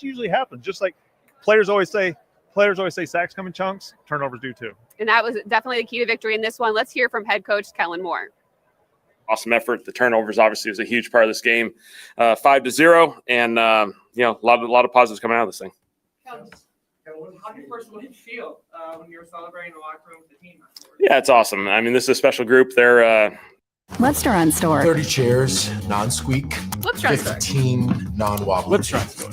usually happens. Just like players always say sacks come in chunks, turnovers do too. And that was definitely the key to victory in this one. Let's hear from head coach Kellen Moore. Awesome effort. The turnovers obviously was a huge part of this game. 5-0, and a lot of positives coming out of this thing. How did your first win feel when you were celebrating the locker room with the team afterwards? Yeah, it's awesome. I mean, this is a special group. They're Let's run store. 30 chairs, non-squeak. Let's run store. 15 non-wobble. Let's try store.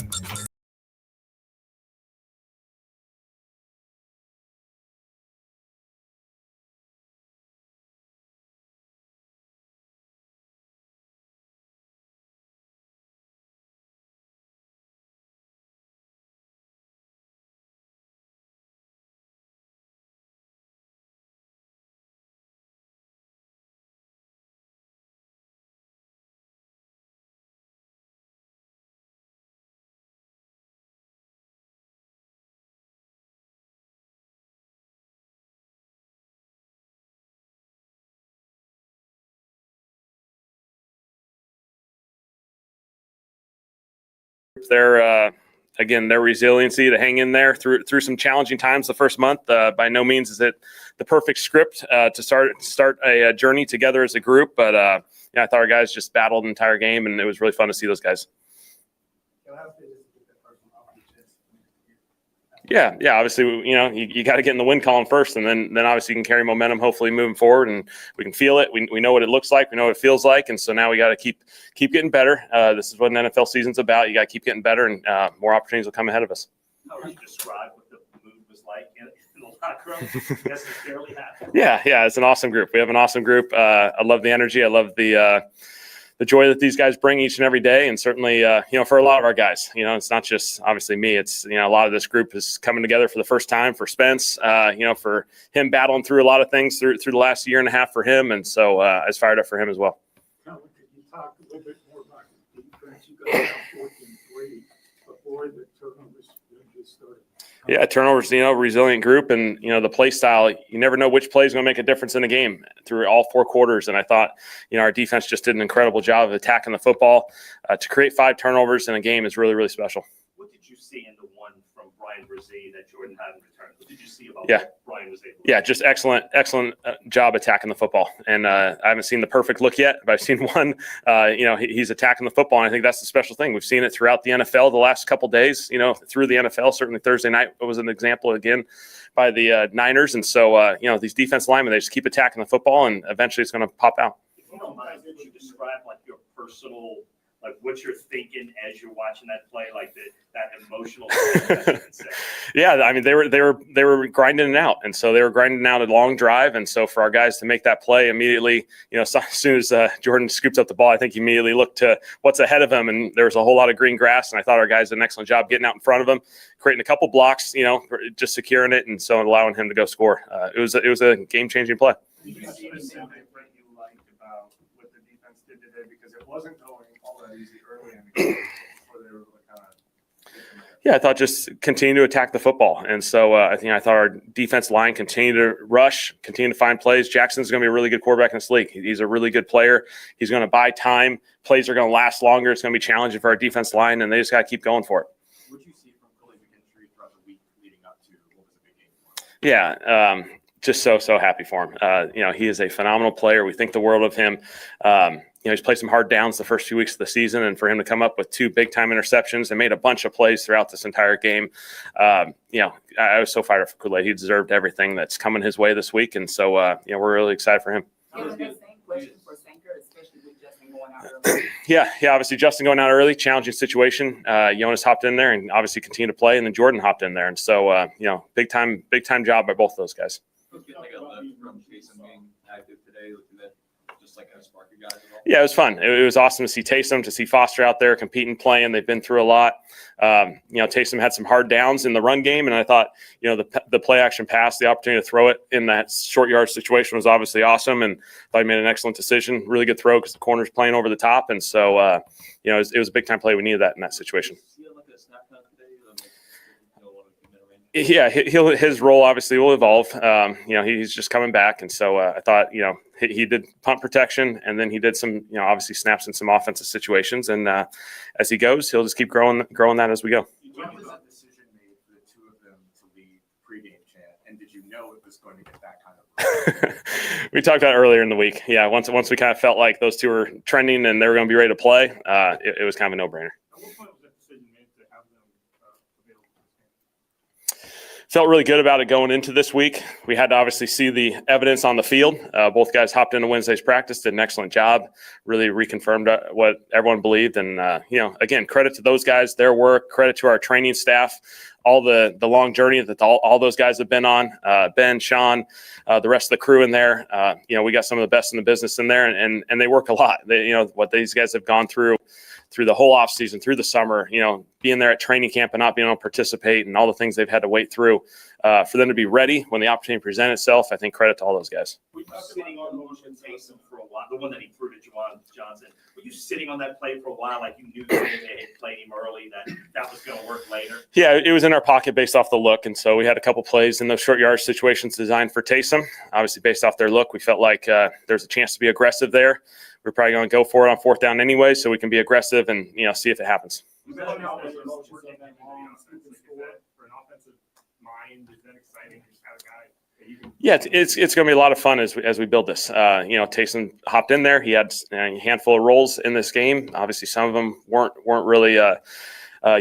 Their resiliency to hang in there through some challenging times the first month. By no means is it the perfect script to start a journey together as a group, but I thought our guys just battled the entire game, and it was really fun to see those guys. Yeah. Obviously, you got to get in the win column first, and then obviously you can carry momentum, hopefully moving forward, and we can feel it. We know what it looks like. We know what it feels like, and so now we got to keep getting better. This is what an NFL season's about. You got to keep getting better, and more opportunities will come ahead of us. How would you describe what the mood was like in the locker room? Yes, it's fairly happy. Yeah, it's an awesome group. We have an awesome group. I love the energy. I love the joy that these guys bring each and every day. And certainly, for a lot of our guys, it's not just obviously me, it's, a lot of this group is coming together for the first time for Spence, for him battling through a lot of things through the last year and a half for him. And so I was fired up for him as well. Could you talk a little bit more about the defense? You got down 14-3 before the turnovers just started. Yeah, turnovers, resilient group, and, the play style, you never know which play is going to make a difference in a game through all four quarters. And I thought, our defense just did an incredible job of attacking the football. To create 5 turnovers in a game is really, really special. What did you see in the one from Brian Brzee that Jordan hadn't returned? What did you see about what Brian was able to do? Yeah, just excellent job attacking the football. And I haven't seen the perfect look yet, but I've seen one. He's attacking the football, and I think that's the special thing. We've seen it throughout the NFL the last couple days, through the NFL. Certainly Thursday night was an example again by the Niners. And so, these defense linemen, they just keep attacking the football, and eventually it's going to pop out. If you don't mind, would you describe your personal, what you're thinking as you're watching that play, that emotional thing? Yeah, I mean, they were grinding it out, and so they were grinding out a long drive, and so for our guys to make that play immediately, so as soon as Jordan scoops up the ball, I think he immediately looked to what's ahead of him, and there was a whole lot of green grass, and I thought our guys did an excellent job getting out in front of him, creating a couple blocks, just securing it, and so allowing him to go score. It was a game-changing play. Did you see something that you liked about what the defense did today, because it wasn't going all that easy early in the game before they were kind of. Yeah, I thought just continue to attack the football. And so I thought our defense line continued to rush, continue to find plays. Jackson's going to be a really good quarterback in this league. He's a really good player. He's going to buy time. Plays are going to last longer. It's going to be challenging for our defense line, and they just got to keep going for it. What did you see from Coley McKinstry throughout the week leading up to what was a big game for him? Yeah, just so happy for him. He is a phenomenal player. We think the world of him. He's played some hard downs the first few weeks of the season, and for him to come up with 2 big-time interceptions and made a bunch of plays throughout this entire game, I was so fired up for Kool-Aid. He deserved everything that's coming his way this week, and so we're really excited for him. Yeah, obviously Justin going out early, challenging situation. Jonas hopped in there and obviously continued to play, and then Jordan hopped in there, and so big time job by both of those guys. Yeah, it was fun. It was awesome to see Taysom, to see Foster out there competing, playing. They've been through a lot. Taysom had some hard downs in the run game, and I thought, the play action pass, the opportunity to throw it in that short yard situation was obviously awesome, and thought he made an excellent decision. Really good throw because the corner's playing over the top, and so it was a big time play. We needed that in that situation. Yeah, his role obviously will evolve. He's just coming back, and so I thought, he did punt protection, and then he did some, obviously snaps in some offensive situations, and as he goes, he'll just keep growing that as we go. You is going to get that kind of. We talked about it earlier in the week. Yeah, once we kind of felt like those two were trending and they were going to be ready to play, it was kind of a no-brainer. At what point was that decision made to have them available for this game? Felt really good about it going into this week. We had to obviously see the evidence on the field. Both guys hopped into Wednesday's practice, did an excellent job, really reconfirmed what everyone believed. And, again, credit to those guys, their work, credit to our training staff, all the long journey that all those guys have been on, Ben, Sean, the rest of the crew in there. We got some of the best in the business in there, and they work a lot. What these guys have gone through the whole offseason, through the summer, being there at training camp and not being able to participate and all the things they've had to wait through for them to be ready when the opportunity presents itself. I think credit to all those guys. Were you sitting on motion Taysom for a while? The one that he threw to Juwan Johnson. Were you sitting on that play for a while, like you knew that they had played him early, that was going to work later? Yeah, it was in our pocket based off the look, and so we had a couple plays in those short yardage situations designed for Taysom. Obviously, based off their look, we felt like there's a chance to be aggressive there. We're probably going to go for it on fourth down anyway, so we can be aggressive and see if it happens. Was that how was your motion so that long? Is that for an offensive mind? Is that exciting? You just have a guy that you can. Yeah, it's going to be a lot of fun as we build this. Taysom hopped in there. He had a handful of roles in this game. Obviously, some of them weren't really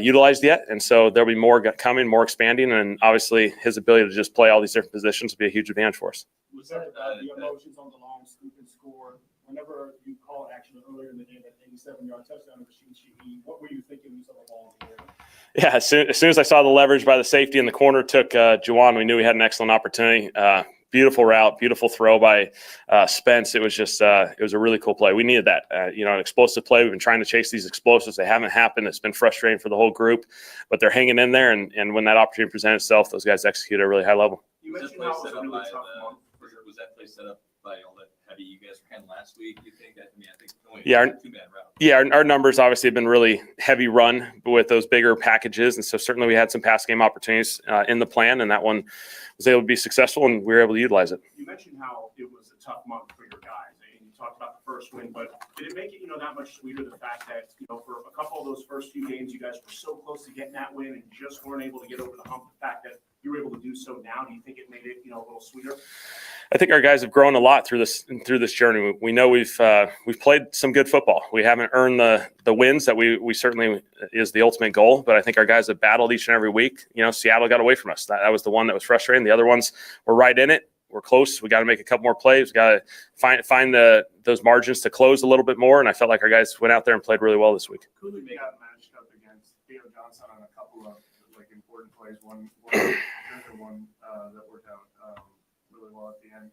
utilized yet, and so there'll be more coming, more expanding, and obviously his ability to just play all these different positions will be a huge advantage for us. Was that the emotions on the long scoop and score? Whenever you call action earlier in the game, that 87-yard touchdown of Rashid Shaheed, what were you thinking when you saw the ball in the air? Yeah, as soon as I saw the leverage by the safety in the corner took Juwan, we knew we had an excellent opportunity. Beautiful route, beautiful throw by Spence. It was just it was a really cool play. We needed that. An explosive play. We've been trying to chase these explosives. They haven't happened. It's been frustrating for the whole group, but they're hanging in there. And when that opportunity presented itself, those guys executed at a really high level. You mentioned how it was a really tough month. Was that play set up by all that heavy you guys were kind of last week? You think? I think only Yeah, two-man route. Yeah, our numbers obviously have been really heavy run with those bigger packages, and so certainly we had some pass game opportunities in the plan, and that one was able to be successful, and we were able to utilize it. You mentioned how it was a tough month for your guys, and you talked about the first win, but did it make it, that much sweeter, the fact that, for a couple of those first few games, you guys were so close to getting that win and just weren't able to get over the hump, the fact that you were able to do so now, do you think it made it, a little sweeter? I think our guys have grown a lot through this journey. We know we've played some good football. We haven't earned the wins that we certainly is the ultimate goal, but I think our guys have battled each and every week. Seattle got away from us. That was the one that was frustrating. The other ones were right in it. We're close. We got to make a couple more plays. We got to find those margins to close a little bit more, and I felt like our guys went out there and played really well this week. Cooley got matched up against Theo Johnson on a couple of important plays. One that worked out really well at the end.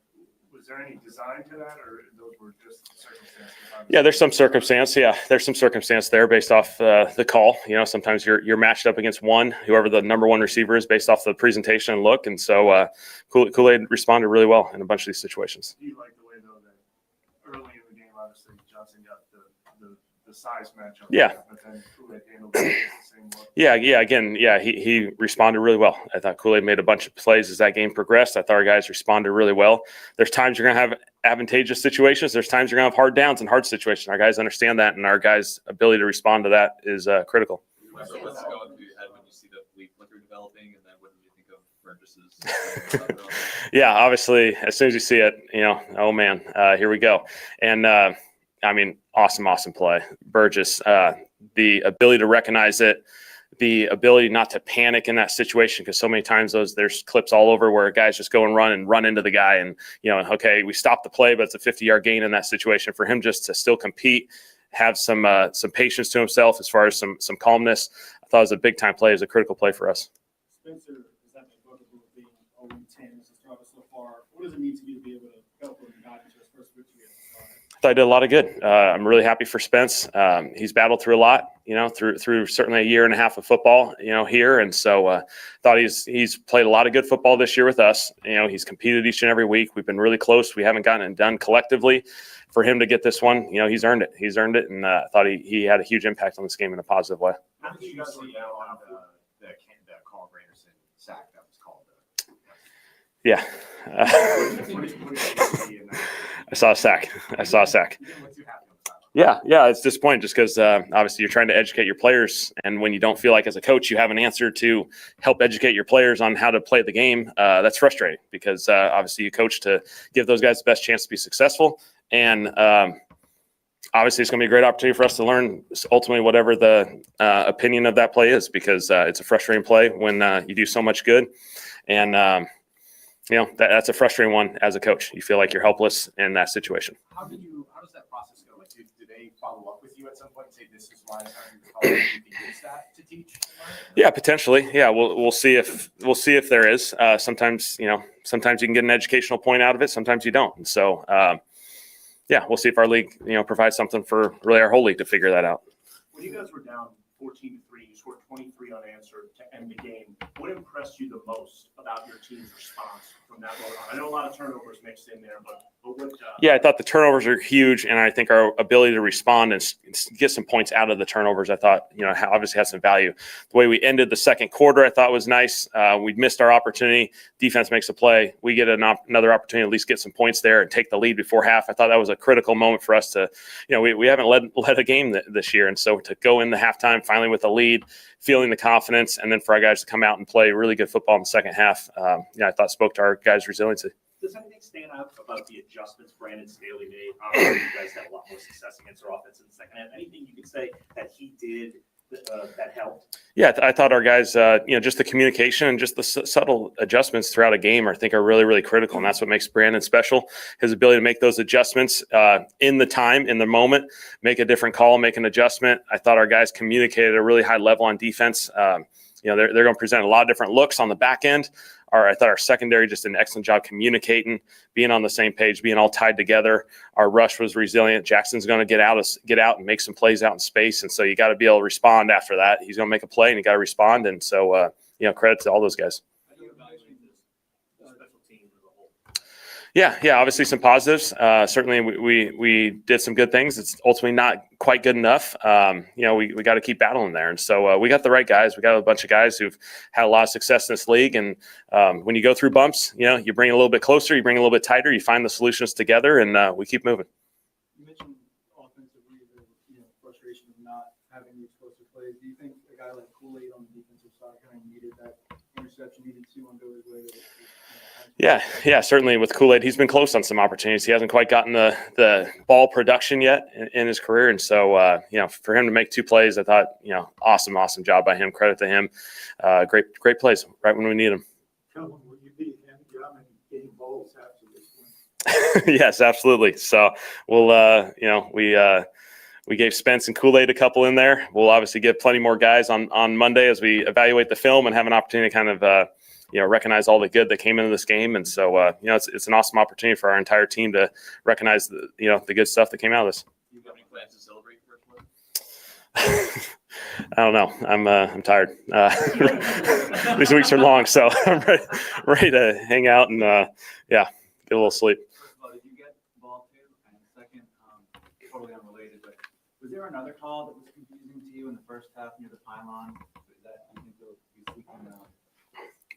Was there any design to that, or those were just circumstances? Yeah, there's some circumstance. Yeah, there's some circumstance there based off the call. Sometimes you're matched up against whoever the number one receiver is based off the presentation and look. And so Kool-Aid responded really well in a bunch of these situations. Do you like the way, though, that early in the game, obviously, Johnson got the size matchup? Yeah. But then Kool-Aid handled it the same look. Yeah. Again, he responded really well. I thought Kool-Aid made a bunch of plays as that game progressed. I thought our guys responded really well. There's times you're going to have advantageous situations. There's times you're going to have hard downs and hard situations. Our guys understand that, and our guys' ability to respond to that is critical. So what's going through your head when you see the lead flicker developing, and then what do you think of Burgess's? Yeah, obviously, as soon as you see it, oh man, here we go. And awesome play. Burgess, the ability to recognize it, the ability not to panic in that situation, because so many times there's clips all over where guys just go and run into the guy, and okay, we stopped the play, but it's a 50-yard gain in that situation. For him just to still compete, have some patience to himself as far as some calmness, I thought it was a big time play. It was a critical play for us. Spencer, is that the being 0-10 as a starter so far? What does it mean to you to be able to help him and guide into his first victory as a starter? I thought I did a lot of good. I'm really happy for Spence. He's battled through a lot, through certainly a year and a half of football, here. And so thought he's played a lot of good football this year with us. He's competed each and every week. We've been really close. We haven't gotten it done collectively. For him to get this one, he's earned it. He's earned it. And I thought he had a huge impact on this game in a positive way. How did you guys see on the Carl Granderson sack that was called? Yeah. I saw a sack. What's you happy on the sideline? Yeah, it's disappointing just because obviously you're trying to educate your players, and when you don't feel like as a coach you have an answer to help educate your players on how to play the game, that's frustrating because obviously you coach to give those guys the best chance to be successful, and obviously it's going to be a great opportunity for us to learn ultimately whatever the opinion of that play is because it's a frustrating play when you do so much good, and that's a frustrating one as a coach. You feel like you're helpless in that situation. How does that process go? Like, do they follow up with you at some point and say, this is why it's hard to follow? Do you use that to teach? Yeah, potentially. Yeah, we'll see if there is. Sometimes you can get an educational point out of it. Sometimes you don't. And so, we'll see if our league, provides something for really our whole league to figure that out. When you guys were down 14-3, you scored 23 unanswered to end the game. What impressed you the most about your team's response from that moment on? I know a lot of turnovers mixed in there, but what? Yeah, I thought the turnovers are huge, and I think our ability to respond and get some points out of the turnovers, I thought, obviously had some value. The way we ended the second quarter, I thought was nice. We missed our opportunity. Defense makes a play. We get another opportunity to at least get some points there and take the lead before half. I thought that was a critical moment for us to, we haven't led a game this year, and so to go in the halftime finally with a lead, feeling the confidence, and then for our guys to come out and play really good football in the second half, I thought spoke to our guys' resiliency. Does anything stand out about the adjustments Brandon Staley made? Obviously, you guys had a lot more success against our offense in the second half. Anything you could say that he did that helped? Yeah, I thought our guys, just the communication and just the subtle adjustments throughout a game, I think, are really, really critical, and that's what makes Brandon special. His ability to make those adjustments in the moment, make a different call, make an adjustment. I thought our guys communicated at a really high level on defense. They're going to present a lot of different looks on the back end. I thought our secondary just did an excellent job communicating, being on the same page, being all tied together. Our rush was resilient. Jackson's going to get out and make some plays out in space, and so you got to be able to respond after that. He's going to make a play, and you got to respond. And so, credit to all those guys. Yeah, obviously some positives. Certainly we did some good things. It's ultimately not quite good enough. We got to keep battling there. And so we got the right guys. We got a bunch of guys who've had a lot of success in this league. And when you go through bumps, you bring it a little bit closer, you bring it a little bit tighter, you find the solutions together, and we keep moving. You mentioned offensively the frustration of not having the explosive plays. Do you think a guy like Kool-Aid on the defensive side kind of needed that interception, needed to go his way? Yeah, certainly with Kool-Aid, he's been close on some opportunities. He hasn't quite gotten the ball production yet in his career. And so, for him to make 2 plays, I thought, awesome job by him. Credit to him. Great plays right when we need them. Will you beat him? You have any game balls after this one? Yes, absolutely. So we'll, we gave Spence and Kool-Aid a couple in there. We'll obviously give plenty more guys on Monday as we evaluate the film and have an opportunity to kind of, recognize all the good that came into this game. And so, it's an awesome opportunity for our entire team to recognize the good stuff that came out of this. You got any plans to celebrate your first win? I don't know. I'm tired. These weeks are long, so I'm ready to hang out and, get a little sleep. First of all, did you get the ball too? And second, totally unrelated, but was there another call that was confusing to you in the first half near the pylon? That you think you'll be seeking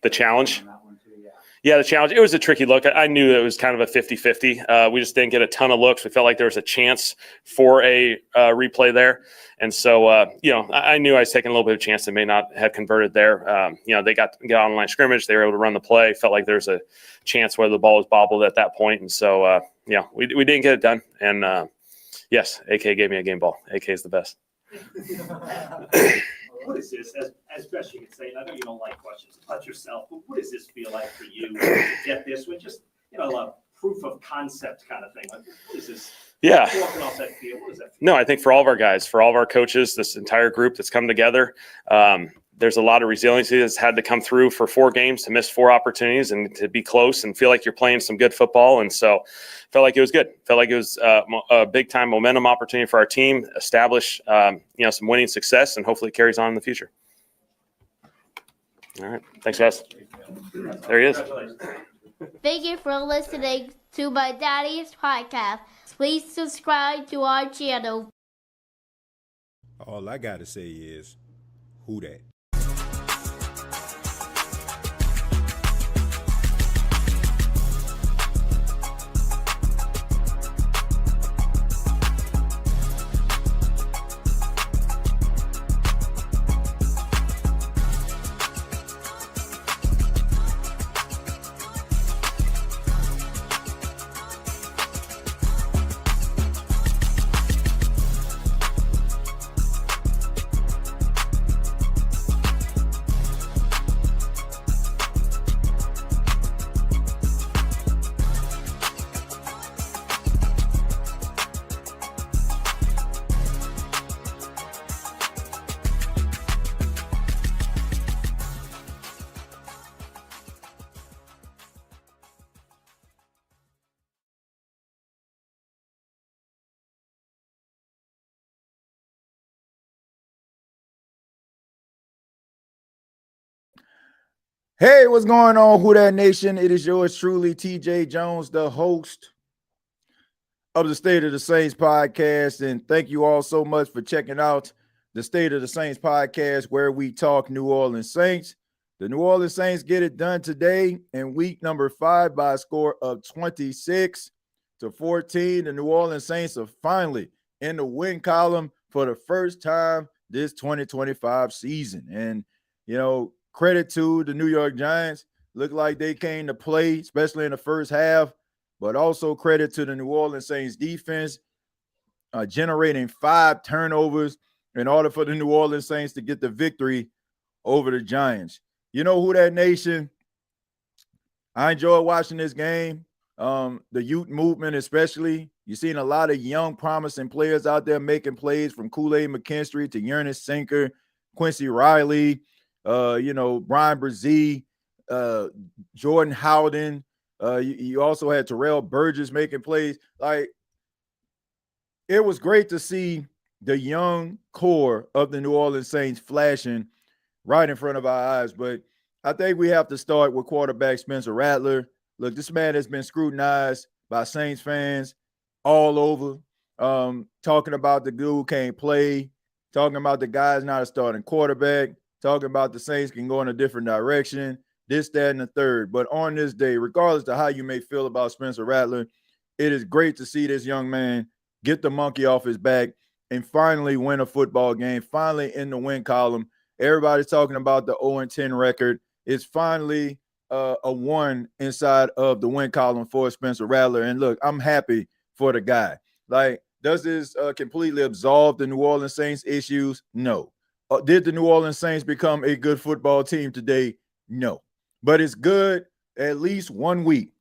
The challenge? on that one too? Yeah. Yeah, the challenge. It was a tricky look. I knew it was kind of a 50-50. We just didn't get a ton of looks. We felt like there was a chance for a replay there. And so, I knew I was taking a little bit of a chance. They may not have converted there. They got on the line of scrimmage. They were able to run the play. Felt like there was a chance where the ball was bobbled at that point. And so, we didn't get it done. And, yes, AK gave me a game ball. AK is the best. What is this, as best you can say, and I know you don't like questions about yourself, but what does this feel like for you to get this with just, a proof of concept kind of thing? Like, what is this? Yeah. Walking off that field, what is that? No, I think for all of our guys, for all of our coaches, this entire group that's come together, there's a lot of resiliency that's had to come through for 4 games to miss 4 opportunities and to be close and feel like you're playing some good football. And so felt like it was good. Felt like it was a big time momentum opportunity for our team, establish, some winning success, and hopefully it carries on in the future. All right. Thanks, guys. There he is. Thank you for listening to my daddy's podcast. Please subscribe to our channel. All I gotta say is, who that? Hey, what's going on, Who Dat Nation? It is yours truly, TJ Jones, the host of the State of the Saints podcast. And thank you all so much for checking out the State of the Saints podcast, where we talk New Orleans Saints. The New Orleans Saints get it done today in week number 5 by a score of 26-14. The New Orleans Saints are finally in the win column for the first time this 2025 season. And, you know, credit to the New York Giants. Looked like they came to play, especially in the first half, but also credit to the New Orleans Saints defense, generating 5 turnovers in order for the New Orleans Saints to get the victory over the Giants. You know, Who Dat Nation, I enjoy watching this game. The youth movement especially. You're seeing a lot of young, promising players out there making plays, from Kool-Aid McKinstry to Ernest Sinker, Quincy Riley, Brian Brzee, Jordan Howden. You also had Terrell Burgess making plays. Like, it was great to see the young core of the New Orleans Saints flashing right in front of our eyes. But I think we have to start with quarterback Spencer Rattler. Look, this man has been scrutinized by Saints fans all over, talking about the dude can't play, talking about the guy's not a starting quarterback, talking about the Saints can go in a different direction, this, that, and the third. But on this day, regardless of how you may feel about Spencer Rattler, it is great to see this young man get the monkey off his back and finally win a football game, finally in the win column. Everybody's talking about the 0-10 record. It's finally a 1 inside of the win column for Spencer Rattler. And look, I'm happy for the guy. Like, does this completely absolve the New Orleans Saints issues? No. Did the New Orleans Saints become a good football team today? No. But it's good at least 1 week.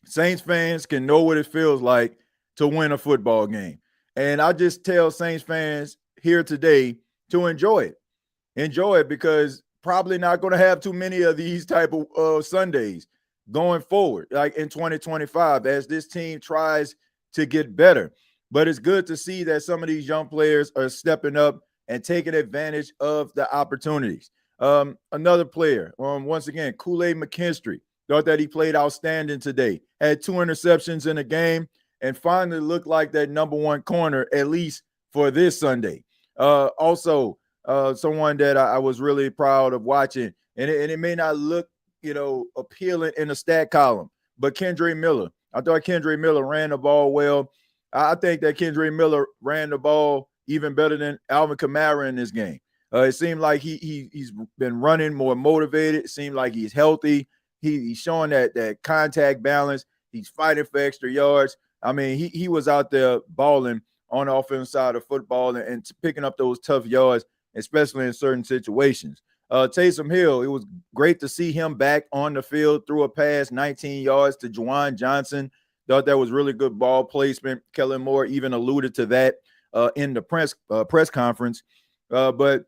Saints fans can know what it feels like to win a football game. And I just tell Saints fans here today to enjoy it. Enjoy it, because probably not going to have too many of these type of Sundays going forward, like in 2025, as this team tries to get better. But it's good to see that some of these young players are stepping up and taking advantage of the opportunities. Another player, once again, Kool-Aid McKinstry, thought that he played outstanding today, had 2 interceptions in the game, and finally looked like that number 1 corner, at least for this Sunday. Also, someone that I was really proud of watching, and it may not look, appealing in the stat column, but Kendre Miller. I thought Kendre Miller ran the ball well. I think that Kendre Miller ran the ball even better than Alvin Kamara in this game. It seemed like he's been running more motivated. It seemed like he's healthy. He's showing that contact balance. He's fighting for extra yards. I mean, he was out there balling on the offensive side of football and picking up those tough yards, especially in certain situations. Taysom Hill, it was great to see him back on the field, threw a pass 19 yards to Juwan Johnson. Thought that was really good ball placement. Kellen Moore even alluded to that in the press conference. But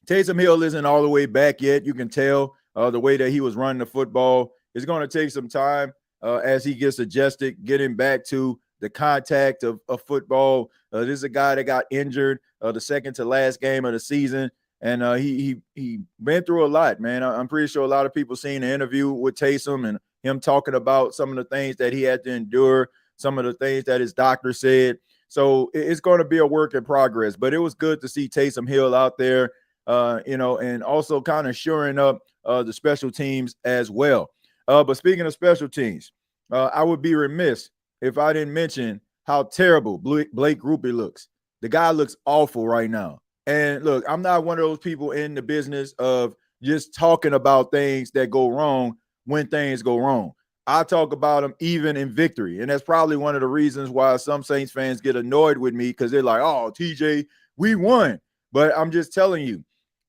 Taysom Hill isn't all the way back yet. You can tell the way that he was running the football. It's going to take some time as he gets adjusted, getting back to the contact of football. This is a guy that got injured the second to last game of the season, and he been through a lot, man. I'm pretty sure a lot of people seen the interview with Taysom and him talking about some of the things that he had to endure, some of the things that his doctor said. So it's going to be a work in progress, but it was good to see Taysom Hill out there, and also kind of shoring up the special teams as well. But speaking of special teams, I would be remiss if I didn't mention how terrible Blake Grupe looks. The guy looks awful right now. And look, I'm not one of those people in the business of just talking about things that go wrong when things go wrong. I talk about them even in victory. And that's probably one of the reasons why some Saints fans get annoyed with me, because they're like, oh, TJ, we won. But I'm just telling you,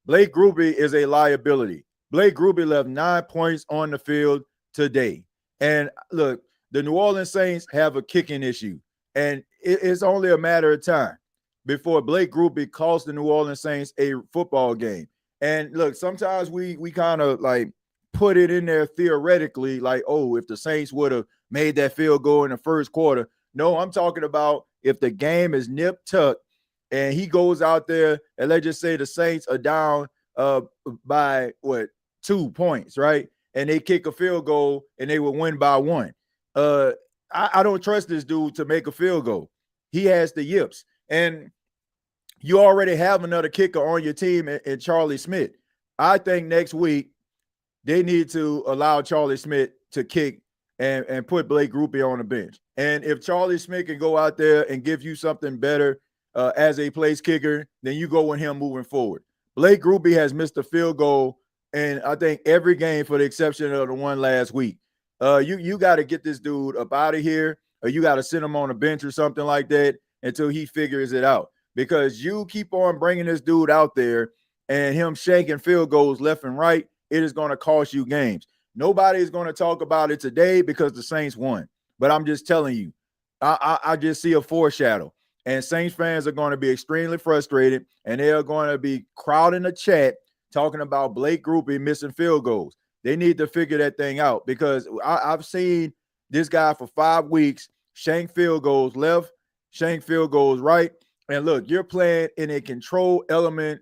Blake Grupe is a liability. Blake Grupe left 9 points on the field today. And look, the New Orleans Saints have a kicking issue. And it's only a matter of time before Blake Grupe cost the New Orleans Saints a football game. And look, sometimes we kind of like put it in there theoretically, like, oh, if the Saints would have made that field goal in the first quarter. No, I'm talking about if the game is nip-tuck and he goes out there and let's just say the Saints are down by 2 points, right? And they kick a field goal and they would win by 1. I don't trust this dude to make a field goal. He has the yips. And you already have another kicker on your team in Charlie Smith. I think next week they need to allow Charlie Smith to kick and put Blake Grupe on the bench. And if Charlie Smith can go out there and give you something better as a place kicker, then you go with him moving forward. Blake Grupe has missed a field goal, and I think every game for the exception of the one last week. You got to get this dude up out of here, or you got to sit him on a bench or something like that until he figures it out. Because you keep on bringing this dude out there and him shanking field goals left and right, it is going to cost you games. Nobody is going to talk about it today because the Saints won. But I'm just telling you, I just see a foreshadow. And Saints fans are going to be extremely frustrated, and they are going to be crowding the chat talking about Blake Grupe missing field goals. They need to figure that thing out because I've seen this guy for 5 weeks shank field goals left, shank field goals right. And look, you're playing in a control element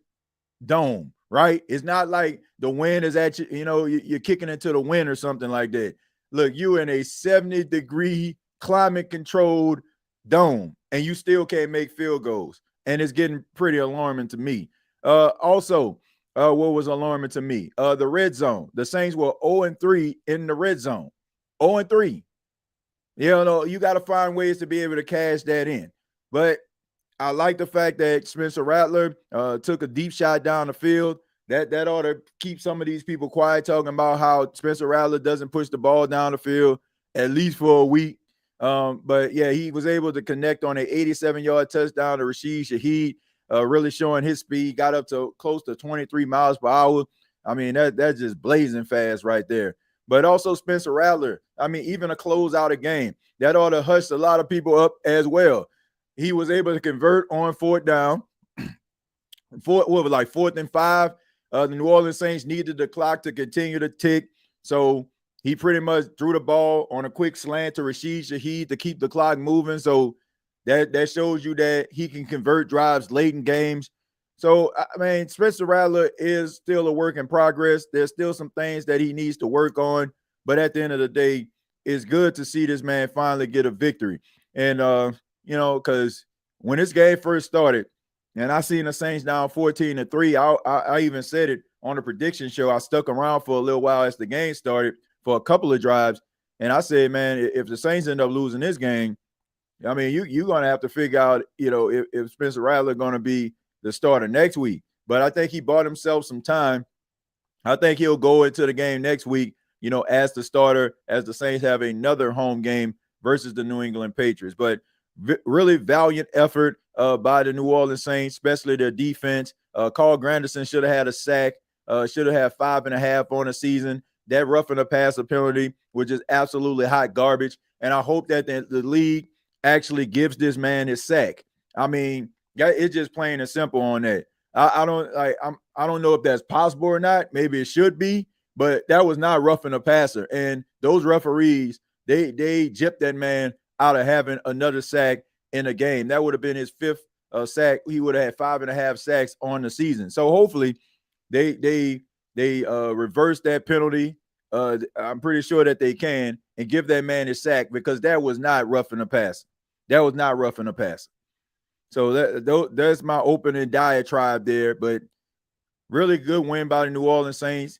dome, right? It's not like the wind is at you, you're kicking into the wind or something like that. Look, you're in a 70-degree climate-controlled dome, and you still can't make field goals. And it's getting pretty alarming to me. Also, what was alarming to me? The red zone. The Saints were 0-3 in the red zone. 0-3. You got to find ways to be able to cash that in. But I like the fact that Spencer Rattler took a deep shot down the field. That ought to keep some of these people quiet, talking about how Spencer Rattler doesn't push the ball down the field at least for a week. But yeah, he was able to connect on an 87-yard touchdown to Rashid Shaheed, really showing his speed, got up to close to 23 miles per hour. I mean, that's just blazing fast right there. But also Spencer Rattler, I mean, even a close out a game, that ought to hush a lot of people up as well. He was able to convert on 4th down. 4th and 5. The New Orleans Saints needed the clock to continue to tick. So he pretty much threw the ball on a quick slant to Rashid Shaheed to keep the clock moving. So that shows you that he can convert drives late in games. So, I mean, Spencer Rattler is still a work in progress. There's still some things that he needs to work on. But at the end of the day, it's good to see this man finally get a victory. And, because when this game first started, and I seen the Saints down 14-3. I even said it on the prediction show. I stuck around for a little while as the game started for a couple of drives. And I said, man, if the Saints end up losing this game, I mean, you're going to have to figure out, if Spencer Rattler going to be the starter next week. But I think he bought himself some time. I think he'll go into the game next week, as the starter, as the Saints have another home game versus the New England Patriots. But really valiant effort by the New Orleans Saints, especially their defense. Carl Granderson should have had a sack, should have had 5.5 on the season. That roughing the passer penalty was just absolutely hot garbage. And I hope that the league actually gives this man his sack. I mean, it's just plain and simple on that. I don't know if that's possible or not. Maybe it should be, but that was not roughing a passer. And those referees, they gypped that man out of having another sack in a game. That would have been his 5th sack. He would have had 5.5 sacks on the season. So hopefully they reverse that penalty. I'm pretty sure that they can and give that man his sack because that was not roughing a passer. That was not roughing a passer. So that's my opening diatribe there. But really good win by the New Orleans Saints.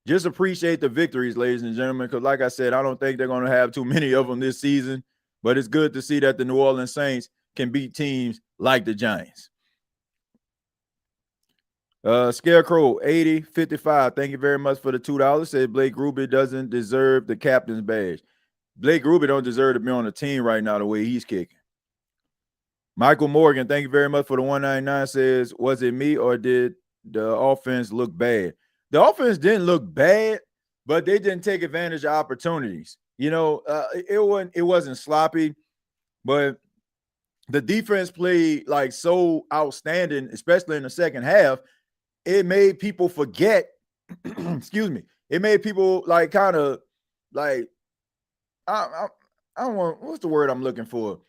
Just appreciate the victories, ladies and gentlemen, because like I said, I don't think they're going to have too many of them this season, but it's good to see that the New Orleans Saints can beat teams like the Giants. Scarecrow 8055. Thank you very much for the $2. Said Blake Grupe doesn't deserve the captain's badge. Blake Grupe don't deserve to be on the team right now the way he's kicking. Michael Morgan, thank you very much for the 199. Says, was it me or did the offense look bad? The offense didn't look bad, but they didn't take advantage of opportunities. It wasn't sloppy, but the defense played like so outstanding, especially in the second half. It made people forget. Excuse me. It made people I don't want, what's the word I'm looking for?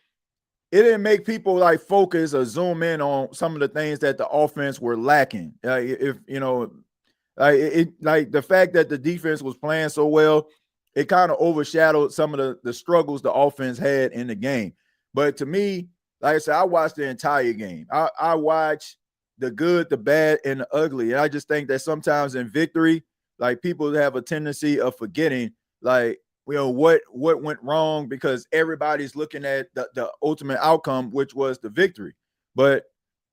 It didn't make people focus or zoom in on some of the things that the offense were lacking. Like the fact that the defense was playing so well, it kind of overshadowed some of the struggles the offense had in the game. But to me, like I said, I watched the entire game. I watched the good, the bad, and the ugly. And I just think that sometimes in victory, like people have a tendency of forgetting, like, what went wrong, because everybody's looking at the ultimate outcome, which was the victory. But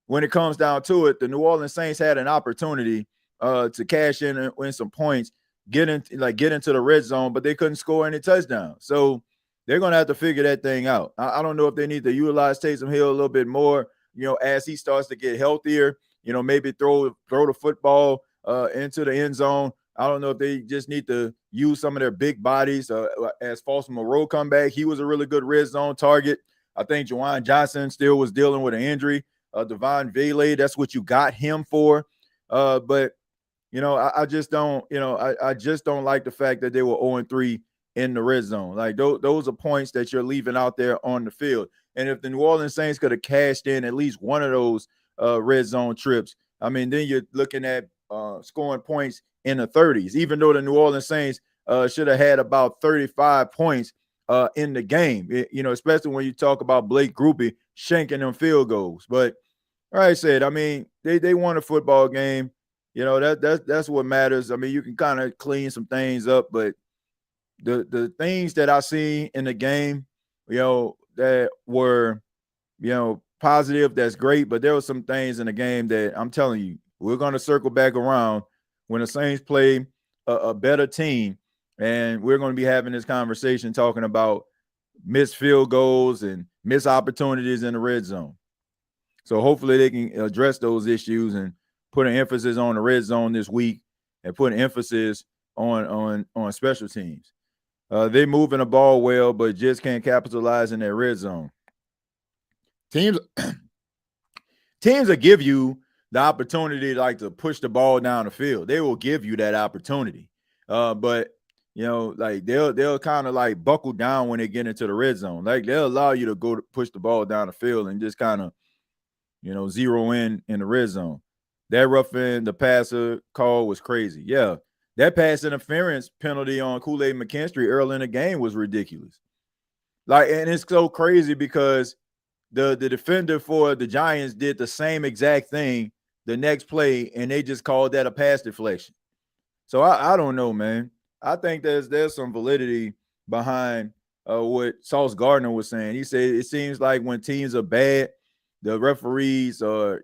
when it comes down to it, the New Orleans Saints had an opportunity to cash in and win some points, get into the red zone, but they couldn't score any touchdowns. So they're going to have to figure that thing out. I don't know if they need to utilize Taysom Hill a little bit more, as he starts to get healthier, maybe throw the football into the end zone. I don't know if they just need to use some of their big bodies. As Foster Moreau come back, he was a really good red zone target. I think Juwan Johnson still was dealing with an injury. Devon Vele, that's what you got him for. But I just don't, I just don't like the fact that they were 0-3 in the red zone. Like those are points that you're leaving out there on the field. And if the New Orleans Saints could have cashed in at least one of those red zone trips, I mean, then you're looking at scoring points in the 30s, even though the New Orleans Saints should have had about 35 points in the game, especially when you talk about Blake Grupe shanking them field goals. But like I said, I mean, they won a football game. That's what matters. I mean, you can kind of clean some things up, but the things that I see in the game, that were, positive, that's great. But there were some things in the game that I'm telling you, we're going to circle back around when the Saints play a better team. And we're going to be having this conversation talking about missed field goals and missed opportunities in the red zone. So hopefully they can address those issues and put an emphasis on the red zone this week and put an emphasis on special teams. They're moving the ball well, but just can't capitalize in their red zone. Teams will give you the opportunity to push the ball down the field. They will give you that opportunity. But they'll kind of buckle down when they get into the red zone. Like they'll allow you to go to push the ball down the field and just kind of, zero in the red zone. That roughing the passer call was crazy. Yeah, that pass interference penalty on Kool-Aid McKinstry early in the game was ridiculous. And it's so crazy because the defender for the Giants did the same exact thing the next play, and they just called that a pass deflection. So I don't know, man. I think there's some validity behind what Sauce Gardner was saying. He said it seems like when teams are bad, the referees are,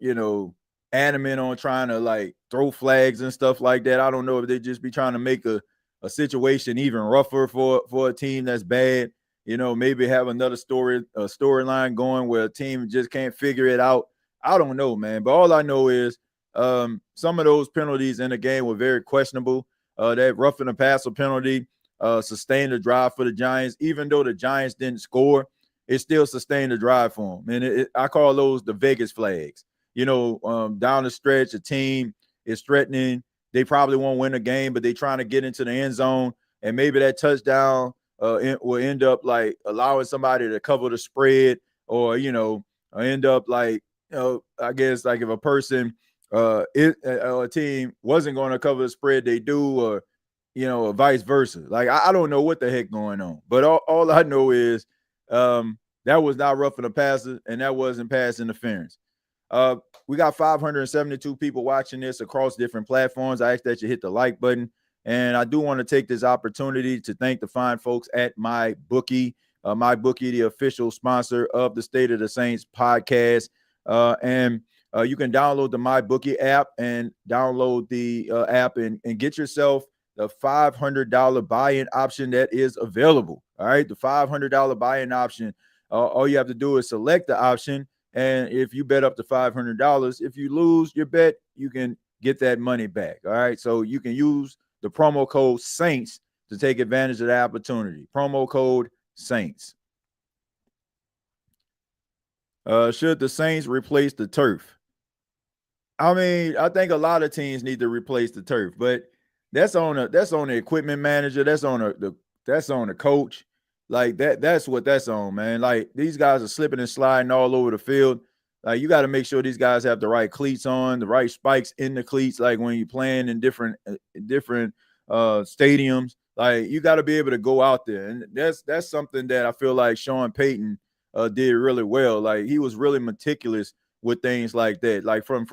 adamant on trying to throw flags and stuff like that. I don't know if they just be trying to make a situation even rougher for a team that's bad. Maybe have another storyline going where a team just can't figure it out. I don't know, man. But all I know is some of those penalties in the game were very questionable. That roughing the passer penalty sustained the drive for the Giants. Even though the Giants didn't score, it still sustained the drive for them. And I call those the Vegas flags. Down the stretch, a team is threatening. They probably won't win the game, but they're trying to get into the end zone. And maybe that touchdown will end up allowing somebody to cover the spread, or, end up I guess if a person, a team wasn't going to cover the spread, they do, or, or vice versa. I don't know what the heck going on, but all I know is that was not roughing the passer, and that wasn't pass interference. We got 572 people watching this across different platforms. I ask that you hit the like button. And I do want to take this opportunity to thank the fine folks at MyBookie. MyBookie, the official sponsor of the State of the Saints podcast. And you can download the MyBookie app and download the app and get yourself the $500 buy-in option that is available. All right, the $500 buy-in option. All you have to do is select the option. And if you bet up to $500, if you lose your bet, you can get that money back. All right, so you can use the promo code SAINTS to take advantage of the opportunity. Promo code SAINTS. Should the Saints replace the turf? I mean, I think a lot of teams need to replace the turf, but that's on the equipment manager. That's on the coach. That's what that's on, man. These guys are slipping and sliding all over the field. Like, you got to make sure these guys have the right cleats on, the right spikes in the cleats. Like when you're playing in different stadiums, like you got to be able to go out there, and that's something that I feel like Sean Payton did really well. Like he was really meticulous with things like that, like from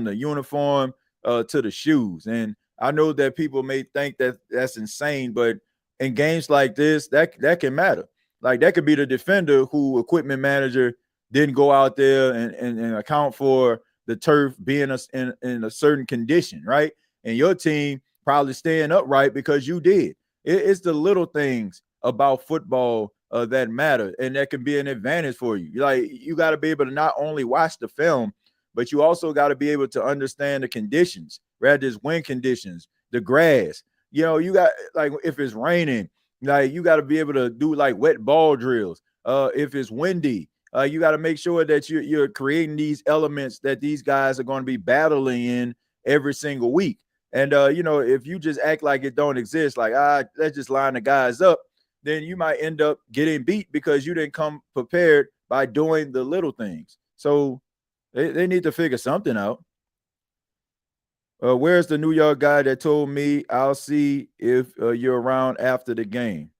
the uniform to the shoes. And I know that people may think that that's insane, but in games like this, that can matter. Like that could be the defender who equipment manager didn't go out there and account for the turf being in a certain condition, right? And your team probably staying upright because you did. It's the little things about football that matter, and that can be an advantage for you. Like you got to be able to not only watch the film, but you also got to be able to understand the conditions, rather as wind conditions, the grass. You got, like, if it's raining, like you got to be able to do like wet ball drills. If it's windy, you got to make sure that you're creating these elements that these guys are going to be battling in every single week. And if you just act like it don't exist, like let's just line the guys up, then you might end up getting beat because you didn't come prepared by doing the little things. So they need to figure something out. Where's the New York guy that told me I'll see if you're around after the game?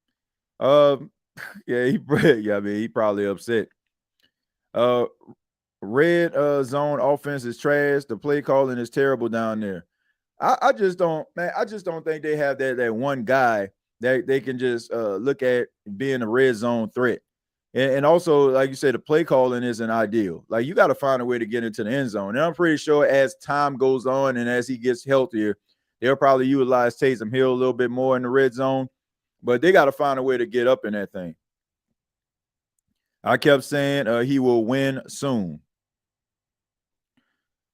Yeah, he probably upset. Red zone offense is trash. The play calling is terrible down there. I just don't think they have that one guy that they can just look at being a red zone threat. And also, like you said, the play calling isn't ideal. Like you got to find a way to get into the end zone. And I'm pretty sure as time goes on and as he gets healthier, they'll probably utilize Taysom Hill a little bit more in the red zone. But they got to find a way to get up in that thing. I kept saying he will win soon.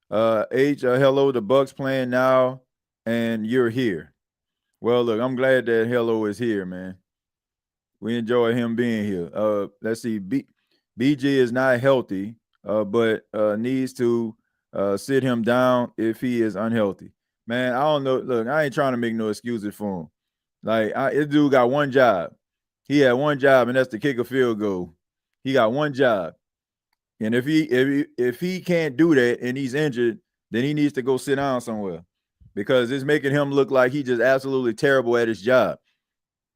Hello, the Bucks playing now, and you're here. Well, look, I'm glad that Hello is here, man. We enjoy him being here. Let's see. BG is not healthy, but needs to sit him down if he is unhealthy. Man, I don't know. Look, I ain't trying to make no excuses for him. Like, this dude got one job. He had one job, and that's to kick a field goal. He got one job. And if he can't do that and he's injured, then he needs to go sit down somewhere because it's making him look like he's just absolutely terrible at his job.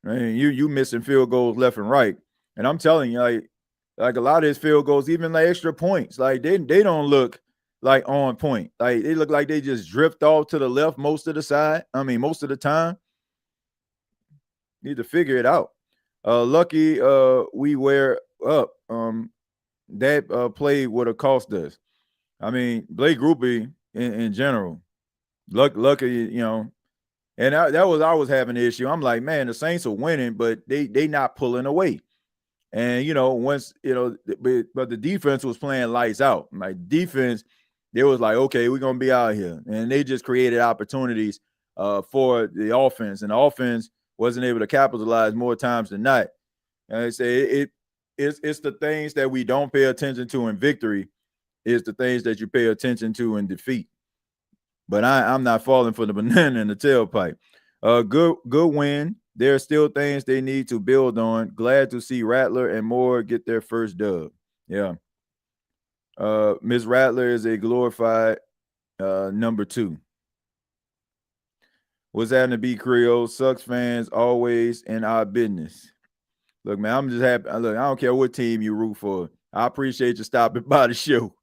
I mean, you missing field goals left and right. And I'm telling you, like a lot of his field goals, even like extra points, like they don't look like on point. Like they look like they just drift off to the left most of the time. Need to figure it out. Lucky we wear up. That play would have cost us. I mean, Blake Grupe in general. Lucky, and that was I was having an issue. I'm like, man, the Saints are winning, but they not pulling away. And once but the defense was playing lights out. Like defense, they was like, okay, we're gonna be out here, and they just created opportunities for the offense, and the offense wasn't able to capitalize more times than not. And I say it's the things that we don't pay attention to in victory is the things that you pay attention to in defeat. But I'm not falling for the banana in the tailpipe. Good win. There are still things they need to build on. Glad to see Rattler and Moore get their first dub. Yeah. Ms. Rattler is a glorified number 2. What's happening to be Creole? Sucks fans always in our business. Look, man, I'm just happy. Look, I don't care what team you root for. I appreciate you stopping by the show.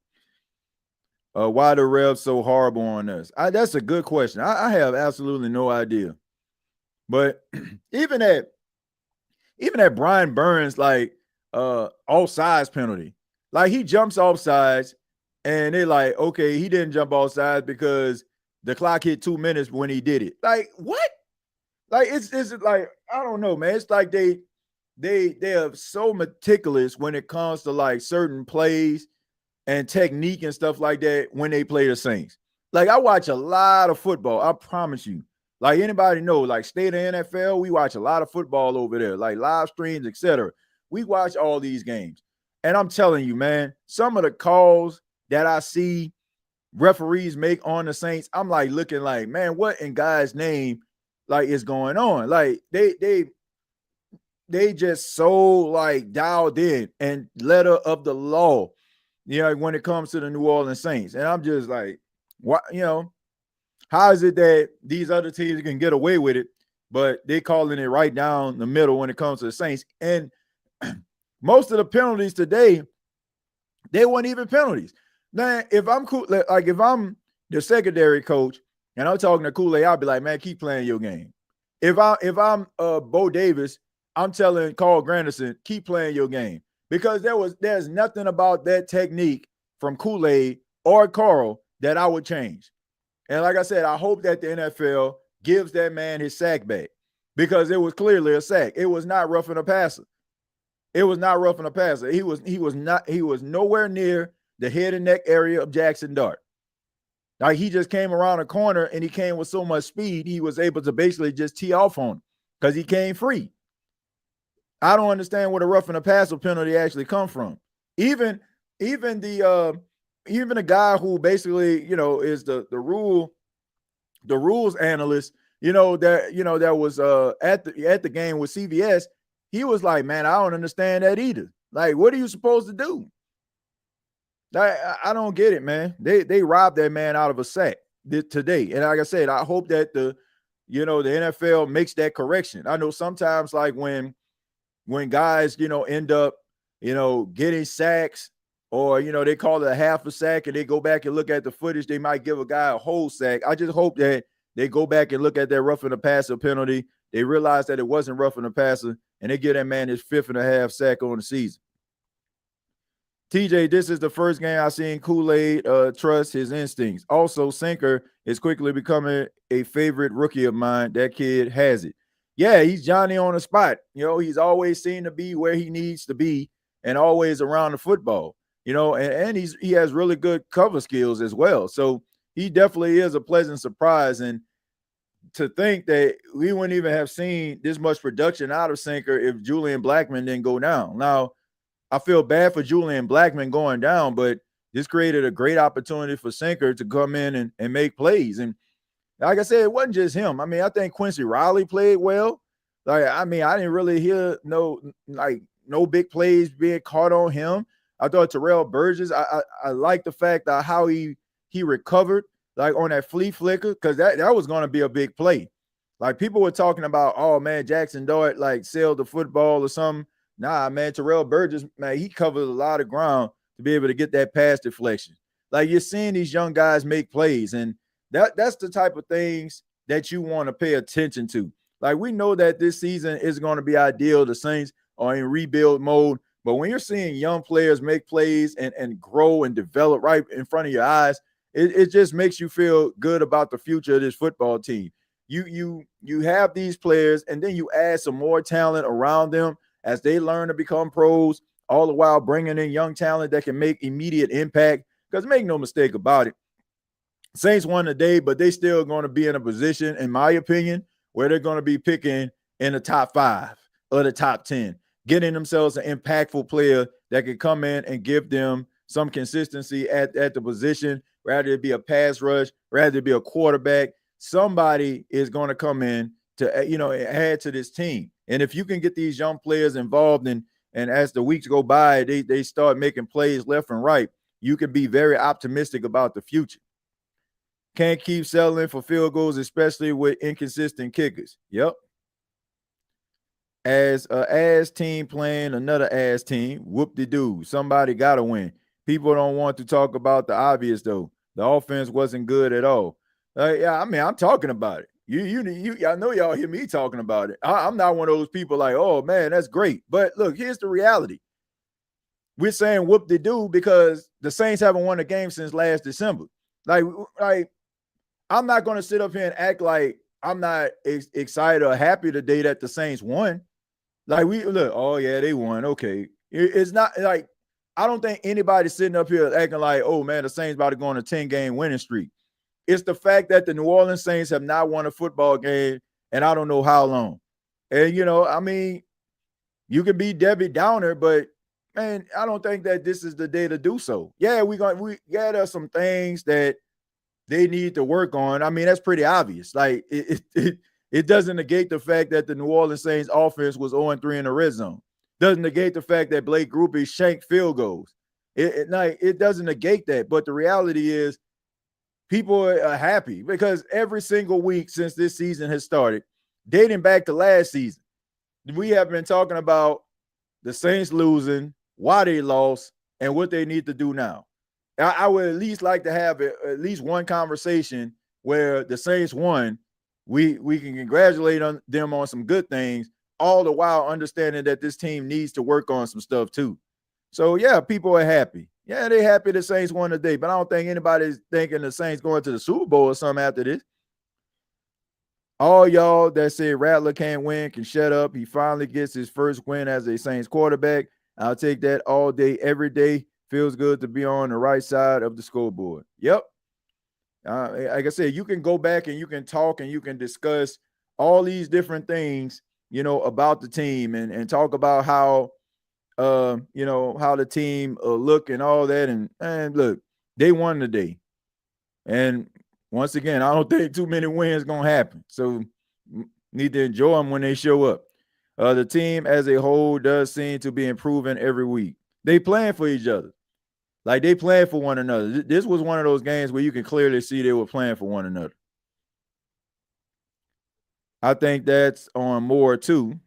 Why the refs so horrible on us? That's a good question. I have absolutely no idea. But even at Brian Burns, like offsides penalty, like he jumps offsides, and they're like, okay, he didn't jump offsides because the clock hit 2 minutes when he did it. Like what? Like it's like I don't know, man. It's like they are so meticulous when it comes to like certain plays and technique and stuff like that when they play the Saints. Like I watch a lot of football. I promise you. Like anybody know, like state of NFL, we watch a lot of football over there, like live streams, etc. We watch all these games. And I'm telling you, man, some of the calls that I see referees make on the Saints, I'm like looking like, man, what in God's name like is going on? Like they just so like dialed in and letter of the law when it comes to the New Orleans Saints. And I'm just like, what, how is it that these other teams can get away with it, but they calling it right down the middle when it comes to the Saints? And most of the penalties today, they weren't even penalties. Now, if I'm cool, like if I'm the secondary coach and I'm talking to Kool-Aid, I'll be like, man, keep playing your game. If I'm Bo Davis, I'm telling Carl Granderson, keep playing your game, because there's nothing about that technique from Kool-Aid or Carl that I would change. And like I said, I hope that the NFL gives that man his sack back, because it was clearly a sack. It was not roughing a passer. It was not roughing a passer. He was nowhere near the head and neck area of Jackson Dart. Like, he just came around a corner and he came with so much speed, he was able to basically just tee off on him because he came free. I don't understand where the roughing a passer penalty actually come from. Even the guy who basically, is the rules analyst, that was at the game with CBS, he was like, man, I don't understand that either. Like, what are you supposed to do? I don't get it, man. They robbed that man out of a sack today. And like I said, I hope that the NFL makes that correction. I know sometimes, like when guys, end up, getting sacks, or, they call it a half a sack and they go back and look at the footage, they might give a guy a whole sack. I just hope that they go back and look at that roughing the passer penalty. They realize that it wasn't roughing the passer, and they give that man his 5.5 sack on the season. TJ, this is the first game I've seen Kool-Aid trust his instincts. Also, Sinker is quickly becoming a favorite rookie of mine. That kid has it. Yeah, he's Johnny on the spot. He's always seen to be where he needs to be and always around the football. And he has really good cover skills as well. So he definitely is a pleasant surprise. And to think that we wouldn't even have seen this much production out of Sinker if Julian Blackmon didn't go down. Now, I feel bad for Julian Blackmon going down, but this created a great opportunity for Sinker to come in and make plays. And like I said, it wasn't just him. I mean, I think Quincy Riley played well. Like, I didn't really hear no big plays being caught on him. I thought Terrell Burgess, I like the fact that how he recovered, like on that flea flicker, because that was going to be a big play. Like, people were talking about, oh man, Jackson Dart like sailed the football or something. Nah, man, Terrell Burgess, man, he covered a lot of ground to be able to get that pass deflection. Like, you're seeing these young guys make plays, and that's the type of things that you want to pay attention to. Like, we know that this season is going to be ideal. The Saints are in rebuild mode, but when you're seeing young players make plays and grow and develop right in front of your eyes, it just makes you feel good about the future of this football team. You have these players, and then you add some more talent around them as they learn to become pros, all the while bringing in young talent that can make immediate impact. Because make no mistake about it, Saints won today, but they still going to be in a position, in my opinion, where they're going to be picking in the top 5 or the top 10, getting themselves an impactful player that could come in and give them some consistency at the position, rather it be a pass rush, rather it be a quarterback. Somebody is going to come in to, add to this team. And if you can get these young players involved and as the weeks go by, they start making plays left and right, you can be very optimistic about the future. Can't keep settling for field goals, especially with inconsistent kickers. Yep. As a ass team playing another ass team, whoop-de-doo. Somebody got to win. People don't want to talk about the obvious, though. The offense wasn't good at all. I'm talking about it. I know y'all hear me talking about it. I'm not one of those people like, oh, man, that's great. But look, here's the reality. We're saying whoop-de-doo because the Saints haven't won a game since last December. Like I'm not going to sit up here and act like I'm not excited or happy today that the Saints won. Like, oh, yeah, they won. Okay. It's not like I don't think anybody's sitting up here acting like, oh, man, the Saints about to go on a 10-game winning streak. It's the fact that the New Orleans Saints have not won a football game, and I don't know how long. And, you can be Debbie Downer, but, man, I don't think that this is the day to do so. Yeah, there's some things that they need to work on. I mean, that's pretty obvious. Like, it doesn't negate the fact that the New Orleans Saints offense was 0-3 in the red zone. Doesn't negate the fact that Blake Grupe shanked field goals. It doesn't negate that, but the reality is people are happy because every single week since this season has started, dating back to last season, we have been talking about the Saints losing, why they lost, and what they need to do now. I would at least like to have at least one conversation where the Saints won. We can congratulate them on some good things, all the while understanding that this team needs to work on some stuff too. So, yeah, people are happy. Yeah, they're happy the Saints won today, but I don't think anybody's thinking the Saints going to the Super Bowl or something after this. All y'all that say Rattler can't win can shut up. He finally gets his first win as a Saints quarterback. I'll take that all day, every day. Feels good to be on the right side of the scoreboard. Yep. Like I said, you can go back and you can talk and you can discuss all these different things, about the team and talk about how, how the team look and all that. And look, they won today. And once again, I don't think too many wins going to happen. So need to enjoy them when they show up. The team as a whole does seem to be improving every week. They playing for each other. Like they playing for one another. This was one of those games where you can clearly see they were playing for one another. I think that's on more too.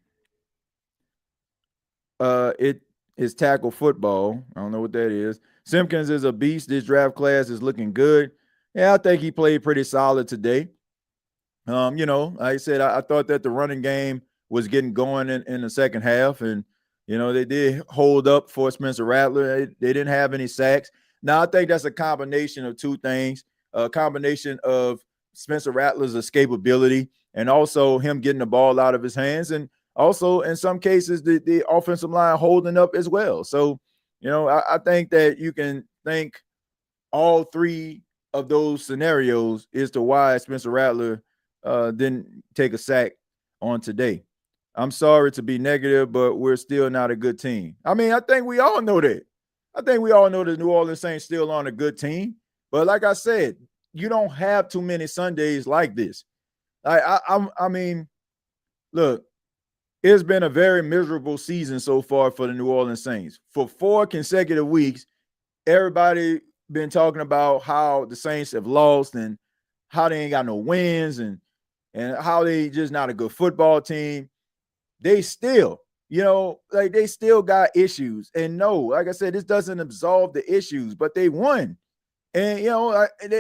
It is tackle football. I don't know what that is. Simpkins is a beast. This draft class is looking good. Yeah, I think he played pretty solid today. Like I said, I thought that the running game was getting going in the second half, and they did hold up for Spencer Rattler. They didn't have any sacks. Now, I think that's a combination of two things, a combination of Spencer Rattler's escapability and also him getting the ball out of his hands, and also in some cases the offensive line holding up as well. So, I think that you can think all three of those scenarios as to why Spencer Rattler didn't take a sack on today. I'm sorry to be negative, but we're still not a good team. I mean, I think we all know that. I think we all know the New Orleans Saints still on a good team. But like I said, you don't have too many Sundays like this. I mean, look, it's been a very miserable season so far for the New Orleans Saints. For 4 consecutive weeks, everybody been talking about how the Saints have lost and how they ain't got no wins and how they just not a good football team. They still, they still got issues. And no, like I said, this doesn't absolve the issues, but they won. And,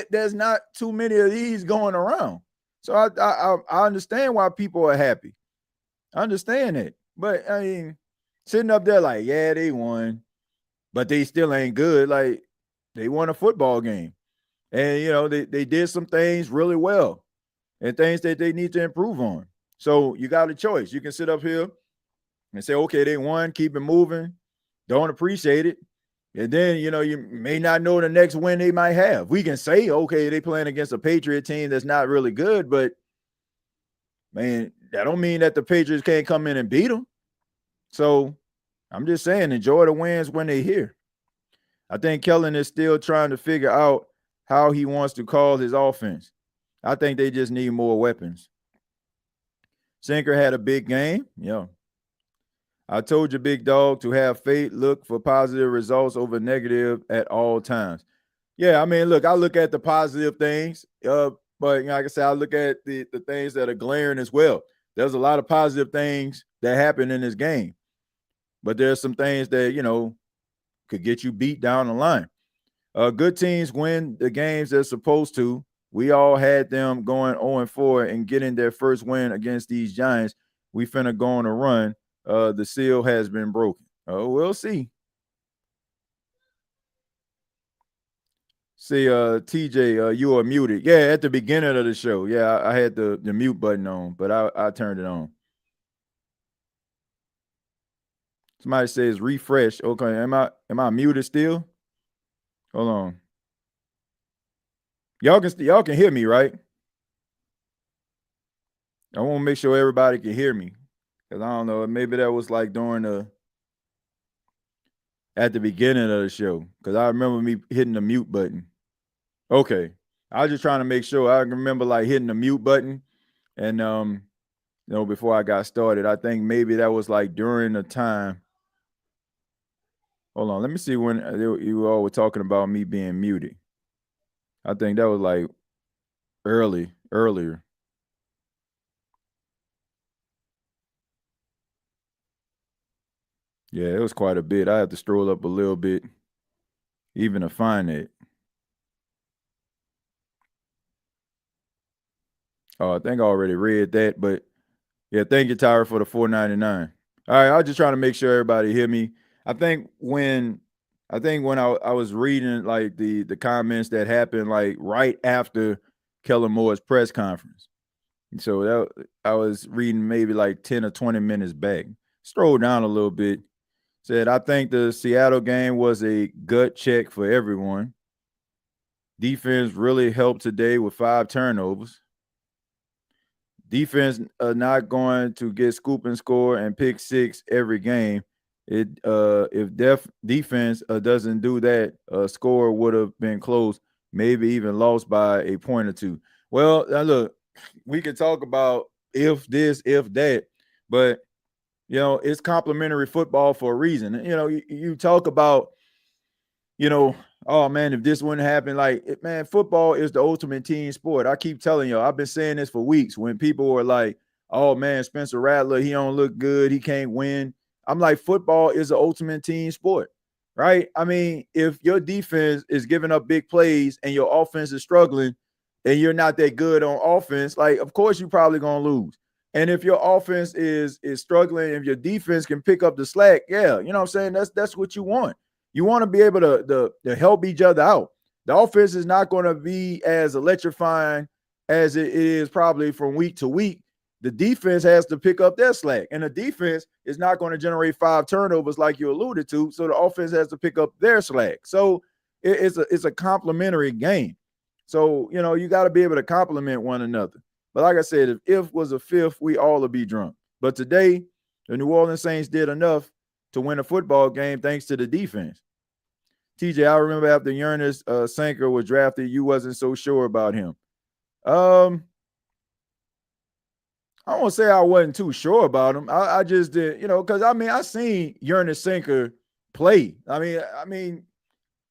there's not too many of these going around. So I understand why people are happy. I understand it. But, I mean, sitting up there like, yeah, they won, but they still ain't good. Like, they won a football game. And, they did some things really well and things that they need to improve on. So you got a choice. You can sit up here and say, okay, they won, keep it moving, don't appreciate it. And then, you may not know the next win they might have. We can say, okay, they playing against a Patriot team that's not really good, but, man, that don't mean that the Patriots can't come in and beat them. So I'm just saying, enjoy the wins when they're here. I think Kellen is still trying to figure out how he wants to call his offense. I think they just need more weapons. Sinker had a big game. Yeah. I told you, big dog, to have faith, look for positive results over negative at all times. Yeah, I mean, look, I look at the positive things, but like I said, I look at the things that are glaring as well. There's a lot of positive things that happen in this game, but there's some things that, could get you beat down the line. Good teams win the games they're supposed to. We all had them going 0-4 and getting their first win against these Giants. We finna go on a run. The seal has been broken. Oh, we'll see. See, TJ, you are muted. Yeah, at the beginning of the show. Yeah, I had the mute button on, but I turned it on. Somebody says refresh. Okay, am I muted still? Hold on. Y'all can hear me, right? I want to make sure everybody can hear me. Because I don't know, maybe that was like at the beginning of the show. Because I remember me hitting the mute button. Okay. I was just trying to make sure. I remember like hitting the mute button and before I got started. I think maybe that was like during the time. Hold on. Let me see when you all were talking about me being muted. I think that was like earlier. Yeah, it was quite a bit. I had to stroll up a little bit even to find it. Oh, I think I already read that, but yeah, thank you, Tyra, for the $4.99. All right, I was just trying to make sure everybody hear me. I think when I was reading like the comments that happened like right after Kellen Moore's press conference. And so that I was reading maybe like 10 or 20 minutes back. Strolled down a little bit. Said, I think the Seattle game was a gut check for everyone. Defense really helped today with 5 turnovers. Defense not going to get scoop and score and pick 6 every game. If defense doesn't do that, score would have been close, maybe even lost by a point or 2. Well, now look, we could talk about if this, if that, but you know, it's complimentary football for a reason. You know, you talk about, you know, oh man, if this wouldn't happen, like, man, football is the ultimate team sport. I keep telling y'all, I've been saying this for weeks when people were like, oh man, Spencer Rattler, he don't look good, he can't win. I'm like, football is the ultimate team sport, right? I mean, if your defense is giving up big plays and your offense is struggling and you're not that good on offense, like, of course you're probably going to lose. And if your offense is struggling, if your defense can pick up the slack, yeah, you know what I'm saying? That's what you want. You want to be able to help each other out. The offense is not going to be as electrifying as it is probably from week to week. The defense has to pick up their slack, and the defense is not going to generate 5 turnovers like you alluded to. So the offense has to pick up their slack. So it's a complementary game. So, you know, you got to be able to complement one another. But like I said, if was a fifth, we all would be drunk. But today, the New Orleans Saints did enough to win a football game thanks to the defense. TJ, I remember after Ernest Sanker was drafted, you wasn't so sure about him. I won't say I wasn't too sure about him. I just did, you know, because I mean, I seen Ernest Sanker play. I mean,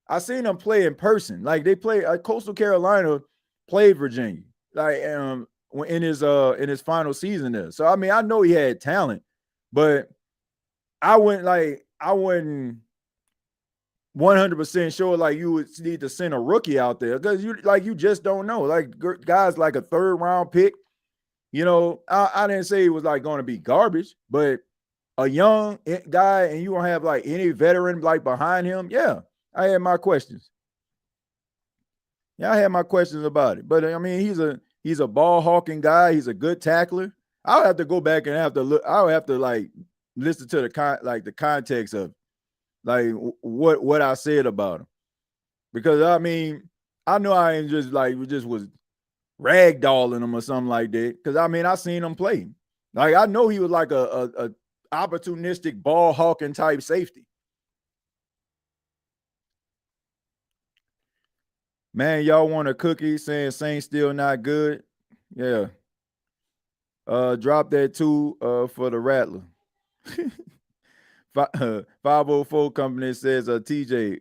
I seen him play in person. Like they play Coastal Carolina played Virginia, like in his final season there. So I mean, I know he had talent, but I wasn't 100% sure like you would need to send a rookie out there because you just don't know. Like guys like a 3rd round pick, you know, I didn't say he was like going to be garbage, but a young guy and you don't have like any veteran like behind him. Yeah, I had my questions. Yeah, I had my questions about it. But I mean, he's a ball hawking guy. He's a good tackler. I'll have to go back and have to look. I'll have to like listen to the context of like what I said about him. Because I mean, I know I ain't just like just was ragdolling him or something like that. Because I mean, I seen him play. Like I know he was like a opportunistic ball hawking type safety. Man, y'all want a cookie saying Saints still not good? Yeah. Drop that too for the Rattler. 504 company says TJ,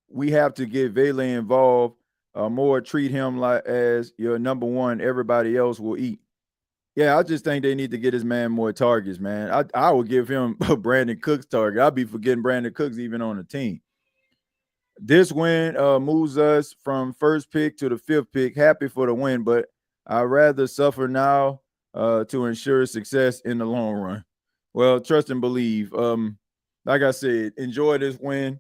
we have to get Vele involved more, treat him like as your number one, everybody else will eat. Yeah, I just think they need to get this man more targets, man. I would give him Brandon Cooks target. I'd be forgetting Brandon Cooks even on the team. This win moves us from 1st pick to the 5th pick. Happy for the win, but I'd rather suffer now to ensure success in the long run. Well, trust and believe. Like I said, enjoy this win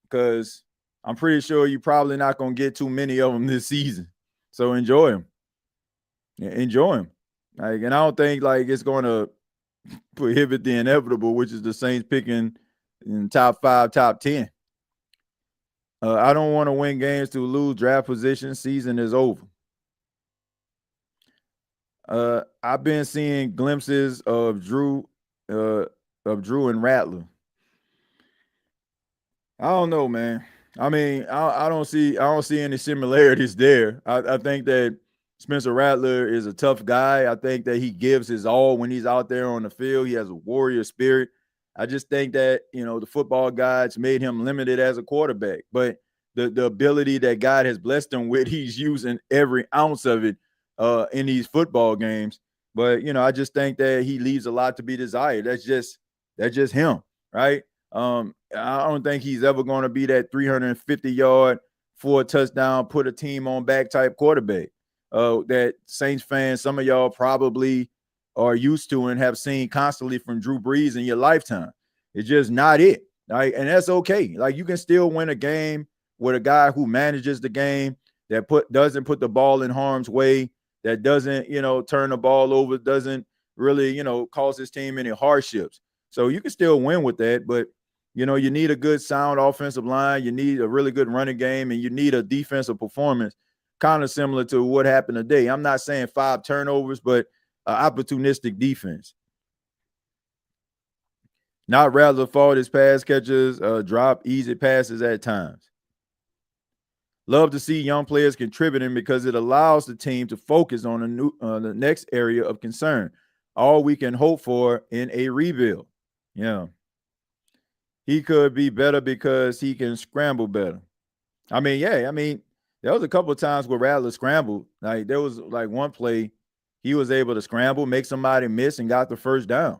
because I'm pretty sure you're probably not going to get too many of them this season. So enjoy them. Enjoy them. Like, and I don't think like it's going to prohibit the inevitable, which is the Saints picking in top 5, top 10. I don't want to win games to lose draft position. Season is over. I've been seeing glimpses of Drew and Rattler. I don't know, man. I mean, I don't see any similarities there. I think that Spencer Rattler is a tough guy. I think that he gives his all when he's out there on the field. He has a warrior spirit. I just think that, the football gods made him limited as a quarterback. But the ability that God has blessed him with, he's using every ounce of it in these football games. But, I just think that he leaves a lot to be desired. That's just him, right? I don't think he's ever going to be that 350-yard, 4-touchdown, put a team on back type quarterback that Saints fans, some of y'all probably are used to and have seen constantly from Drew Brees in your lifetime. It's just not it, right? And that's okay. Like, you can still win a game with a guy who manages the game, that doesn't put the ball in harm's way, that doesn't, turn the ball over, doesn't really, cause his team any hardships. So you can still win with that, but you need a good sound offensive line, you need a really good running game, and you need a defensive performance, kind of similar to what happened today. I'm not saying 5 turnovers, but opportunistic defense. Not rather fault his pass catchers drop easy passes at times. Love to see young players contributing because it allows the team to focus on the next area of concern. All we can hope for in a rebuild. Yeah. He could be better because he can scramble better. I mean, there was a couple of times where Rattler scrambled. Like, there was like one play he was able to scramble, make somebody miss, and got the first down.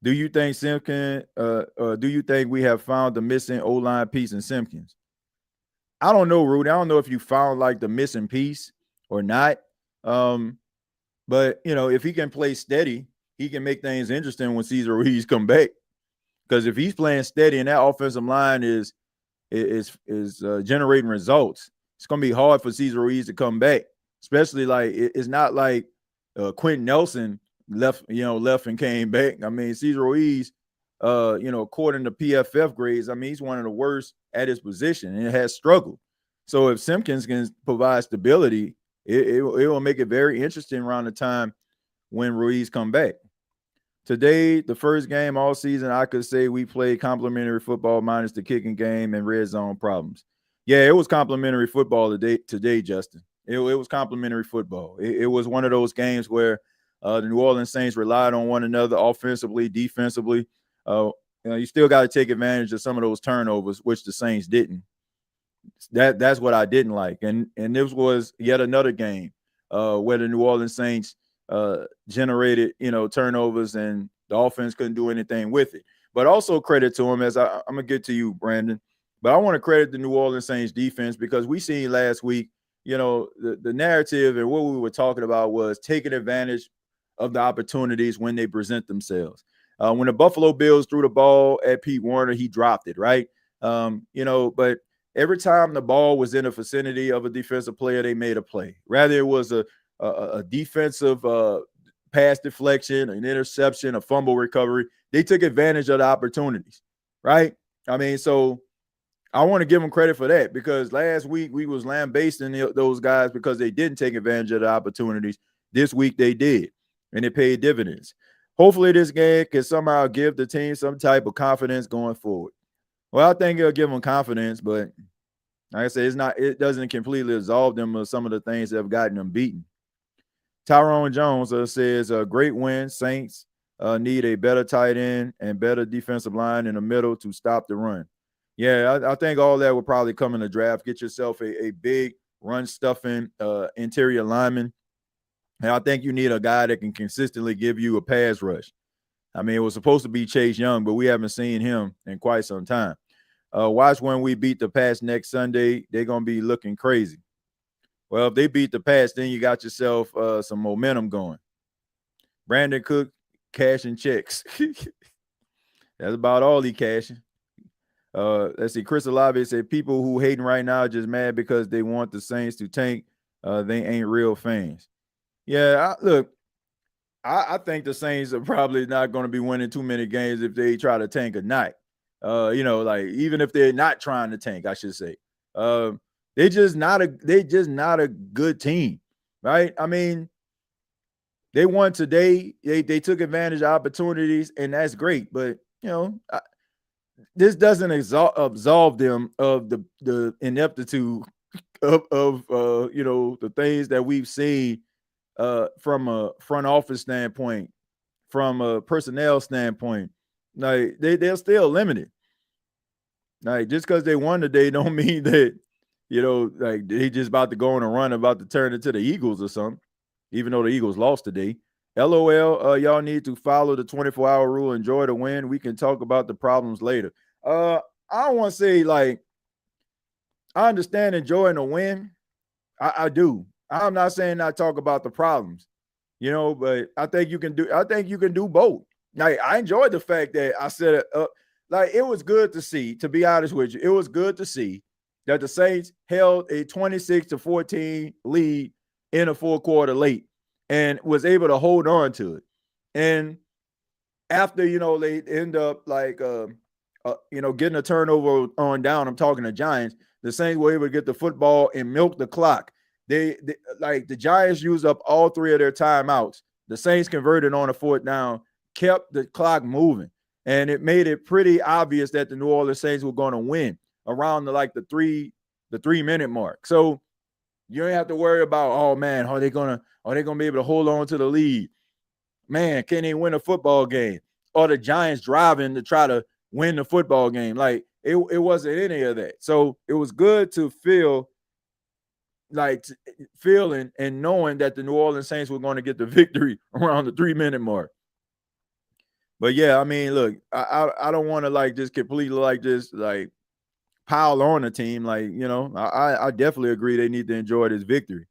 Do you think do you think we have found the missing O-line piece in Simpkins? I don't know, Rudy. I don't know if you found like the missing piece or not. But if he can play steady, he can make things interesting when Cesar Ruiz come back. Because if he's playing steady and that offensive line is generating results, it's going to be hard for Cesar Ruiz to come back. Especially like it's not like Quentin Nelson left and came back. I mean, Cesar Ruiz, according to PFF grades, he's one of the worst at his position and has struggled. So if Simpkins can provide stability, it will make it very interesting around the time when Ruiz come back. Today, the first game all season, I could say we played complimentary football minus the kicking game and red zone problems. Yeah, it was complimentary football today, Justin. It was complimentary football. It was one of those games where the New Orleans Saints relied on one another offensively, defensively. You still got to take advantage of some of those turnovers, which the Saints didn't. That's what I didn't like. And this was yet another game where the New Orleans Saints generated, turnovers, and the offense couldn't do anything with it. But also credit to them, as I'm going to get to you, Brandon. But I want to credit the New Orleans Saints defense, because we seen last week, the narrative and what we were talking about was taking advantage of the opportunities when they present themselves. When the Buffalo Bills threw the ball at Pete Werner, he dropped it, right? But every time the ball was in the vicinity of a defensive player, they made a play. Rather, it was a defensive pass deflection, an interception, a fumble recovery. They took advantage of the opportunities, right? So I want to give them credit for that, because last week we was lambasting those guys because they didn't take advantage of the opportunities. This week they did, and it paid dividends. Hopefully this game can somehow give the team some type of confidence going forward. Well, I think it'll give them confidence, but like I said, it doesn't completely absolve them of some of the things that have gotten them beaten. Tyrone Jones says, great win. Saints need a better tight end and better defensive line in the middle to stop the run. Yeah, I think all that will probably come in the draft. Get yourself a big run-stuffing interior lineman. And I think you need a guy that can consistently give you a pass rush. It was supposed to be Chase Young, but we haven't seen him in quite some time. Watch when we beat the Pats next Sunday. They're going to be looking crazy. Well, if they beat the Pats, then you got yourself some momentum going. Brandon Cook cashing checks. That's about all he cashing. Let's see. Chris Olave said people who hating right now are just mad because they want the Saints to tank. They ain't real fans. Yeah, I think the Saints are probably not going to be winning too many games if they try to tank or not. Even if they're not trying to tank, I should say. They're just not a good team, right? They won today. They took advantage of opportunities, and that's great. But this doesn't absolve them of the ineptitude of the things that we've seen from a front office standpoint, from a personnel standpoint, Like they're still limited. Like just because they won today don't mean that, like they just about to go on a run, about to turn into the Eagles or something, even though the Eagles lost today. LOL, y'all need to follow the 24-hour rule. Enjoy the win. We can talk about the problems later. I don't want to say like I understand enjoying the win. I do. I'm not saying not talk about the problems, but I think you can do both. Like I enjoyed the fact that I said like it was good to see, to be honest with you, it was good to see that the Saints held a 26-14 lead in the fourth quarter late and was able to hold on to it. And after, they end up like, getting a turnover on down, I'm talking to Giants, the Saints were able to get the football and milk the clock. They like the Giants used up all 3 of their timeouts. The Saints converted on a fourth down, kept the clock moving, and it made it pretty obvious that the New Orleans Saints were going to win around the 3-minute mark. So you don't have to worry about, oh man, are they gonna be able to hold on to the lead? Man, can they win a football game? Or the Giants driving to try to win the football game? Like it wasn't any of that. So it was good to feel like feeling and knowing that the New Orleans Saints were going to get the victory around the 3-minute mark. But yeah, I mean, look, I don't want to like just completely like this, like pile on the team. Like, I definitely agree they need to enjoy this victory.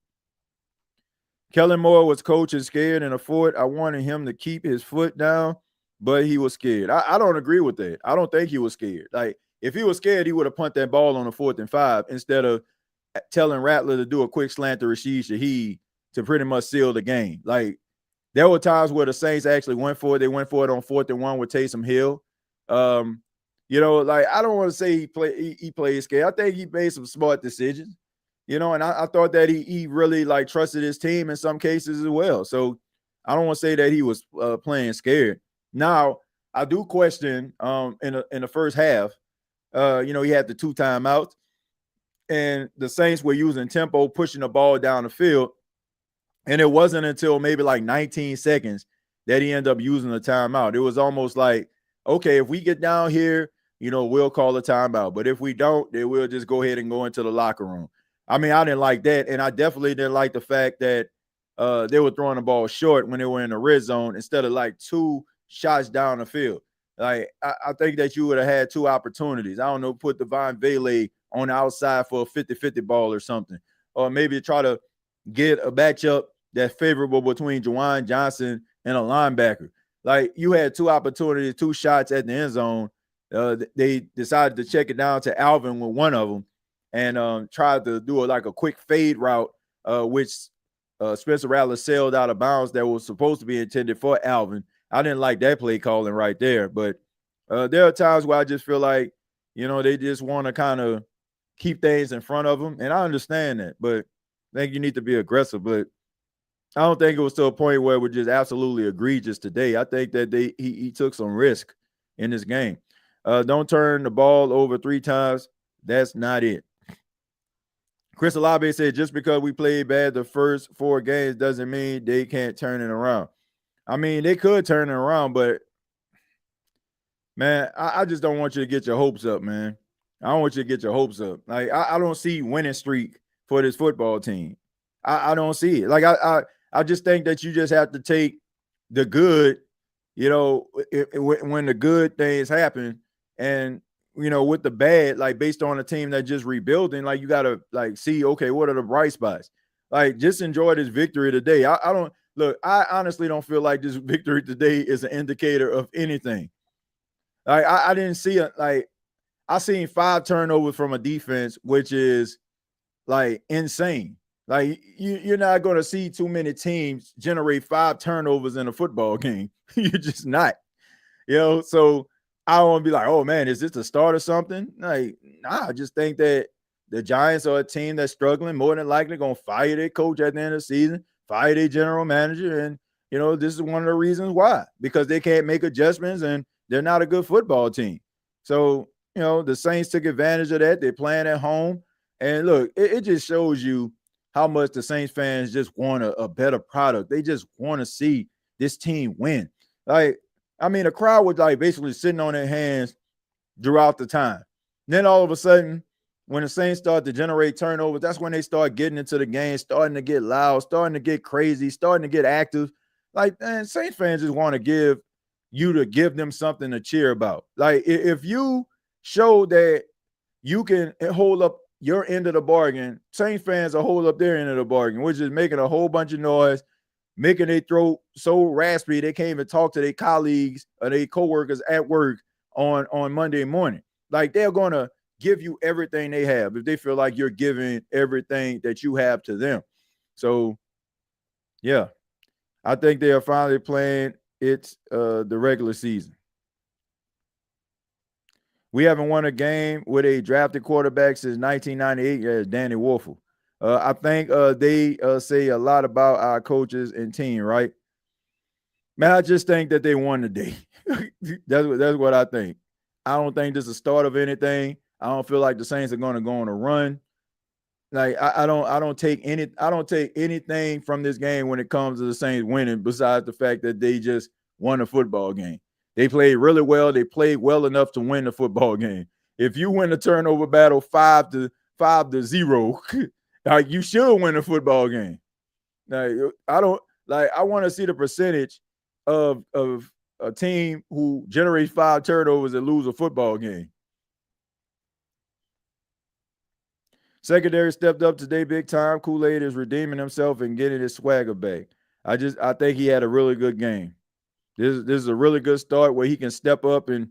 Kellen Moore was coaching scared in a fourth. I wanted him to keep his foot down, but he was scared. I don't agree with that. I don't think he was scared. Like, if he was scared, he would have punted that ball on the 4th and 5 instead of telling Rattler to do a quick slant to Rashid Shaheed to pretty much seal the game. Like, there were times where the Saints actually went for it. They went for it on 4th and 1 with Taysom Hill. Like I don't want to say he played scared. I think he made some smart decisions, and I thought that he really like trusted his team in some cases as well. So I don't want to say that he was playing scared. Now I do question in the first half, he had the 2 timeouts, and the Saints were using tempo, pushing the ball down the field. And it wasn't until maybe like 19 seconds that he ended up using the timeout. It was almost like, okay, if we get down here, we'll call a timeout. But if we don't, then we'll just go ahead and go into the locker room. I mean, I didn't like that. And I definitely didn't like the fact that they were throwing the ball short when they were in the red zone instead of like 2 shots down the field. Like, I think that you would have had 2 opportunities. I don't know, put Devon Vele on the outside for a 50-50 ball or something. Or maybe try to get a matchup that's favorable between Juwan Johnson and a linebacker. Like, you had 2 opportunities, 2 shots at the end zone. They decided to check it down to Alvin with one of them and tried to do a quick fade route, which Spencer Rattler sailed out of bounds that was supposed to be intended for Alvin. I didn't like that play calling right there. But there are times where I just feel like, they just want to kind of keep things in front of them. And I understand that. But I think you need to be aggressive. But I don't think it was to a point where it was just absolutely egregious today. I think that he took some risk in this game. Don't turn the ball over 3 times. That's not it. Chris Olave said, just because we played bad the first 4 games doesn't mean they can't turn it around. I mean, they could turn it around, but, man, I just don't want you to get your hopes up, man. I don't want you to get your hopes up. Like, I don't see winning streak for this football team. I don't see it. Like, I just think that you just have to take the good, when the good things happen, and, with the bad, like based on a team that just rebuilding, like you got to like see, okay, what are the bright spots? Like, just enjoy this victory today. I honestly don't feel like this victory today is an indicator of anything. Like, I didn't see it. Like, I seen 5 turnovers from a defense, which is like insane. Like, you're not going to see too many teams generate 5 turnovers in a football game. You're just not, so I don't want to be like, oh man, is this the start of something? Like, nah, I just think that the Giants are a team that's struggling, more than likely going to fire their coach at the end of the season, fire their general manager. And, this is one of the reasons why, because they can't make adjustments and they're not a good football team. So, the Saints took advantage of that. They're playing at home. And look, it just shows you how much the Saints fans just want a better product. They just want to see this team win. Like, I mean, the crowd was like basically sitting on their hands throughout the time. Then all of a sudden, when the Saints start to generate turnovers, that's when they start getting into the game, starting to get loud, starting to get crazy, starting to get active. Like, man, Saints fans just want to give them something to cheer about. Like, if you show that you can hold up your end of the bargain, Saints fans will hold up their end of the bargain, which is making a whole bunch of noise, making their throat so raspy they can't even talk to their colleagues or their coworkers at work on Monday morning. Like, they're going to give you everything they have if they feel like you're giving everything that you have to them. So, yeah, I think they are finally playing the regular season. We haven't won a game with a drafted quarterback since 1998. As Danny Wolfel. I think they say a lot about our coaches and team, right? Man, I just think that they won today. That's what I think. I don't think this is the start of anything. I don't feel like the Saints are going to go on a run. Like I don't take anything from this game when it comes to the Saints winning, besides the fact that they just won a football game. They played really well. They played well enough to win the football game. If you win the turnover battle 5-0, like, you should win a football game. Like, I want to see the percentage of a team who generates 5 turnovers and lose a football game. Secondary stepped up today big time. Kool-Aid is redeeming himself and getting his swagger back. I think he had a really good game. This is a really good start where he can step up and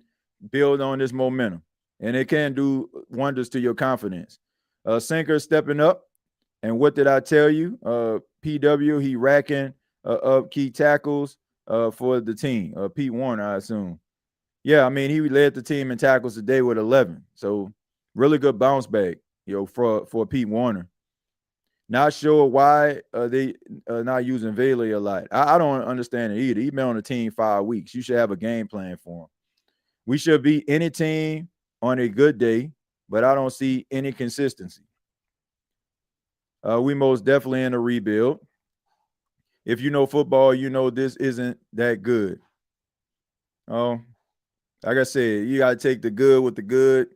build on this momentum. And it can do wonders to your confidence. Sinker stepping up. And what did I tell you? PW, he racking up key tackles for the team. Pete Warner, I assume. Yeah, I mean, he led the team in tackles today with 11. So really good bounce back, for Pete Warner. Not sure why they not using Bailey a lot. I don't understand it either. He's been on the team 5 weeks. You should have a game plan for him. We should beat any team on a good day, but I don't see any consistency. We most definitely in a rebuild. If you know football, you know this isn't that good. Like I said, you got to take the good with the good.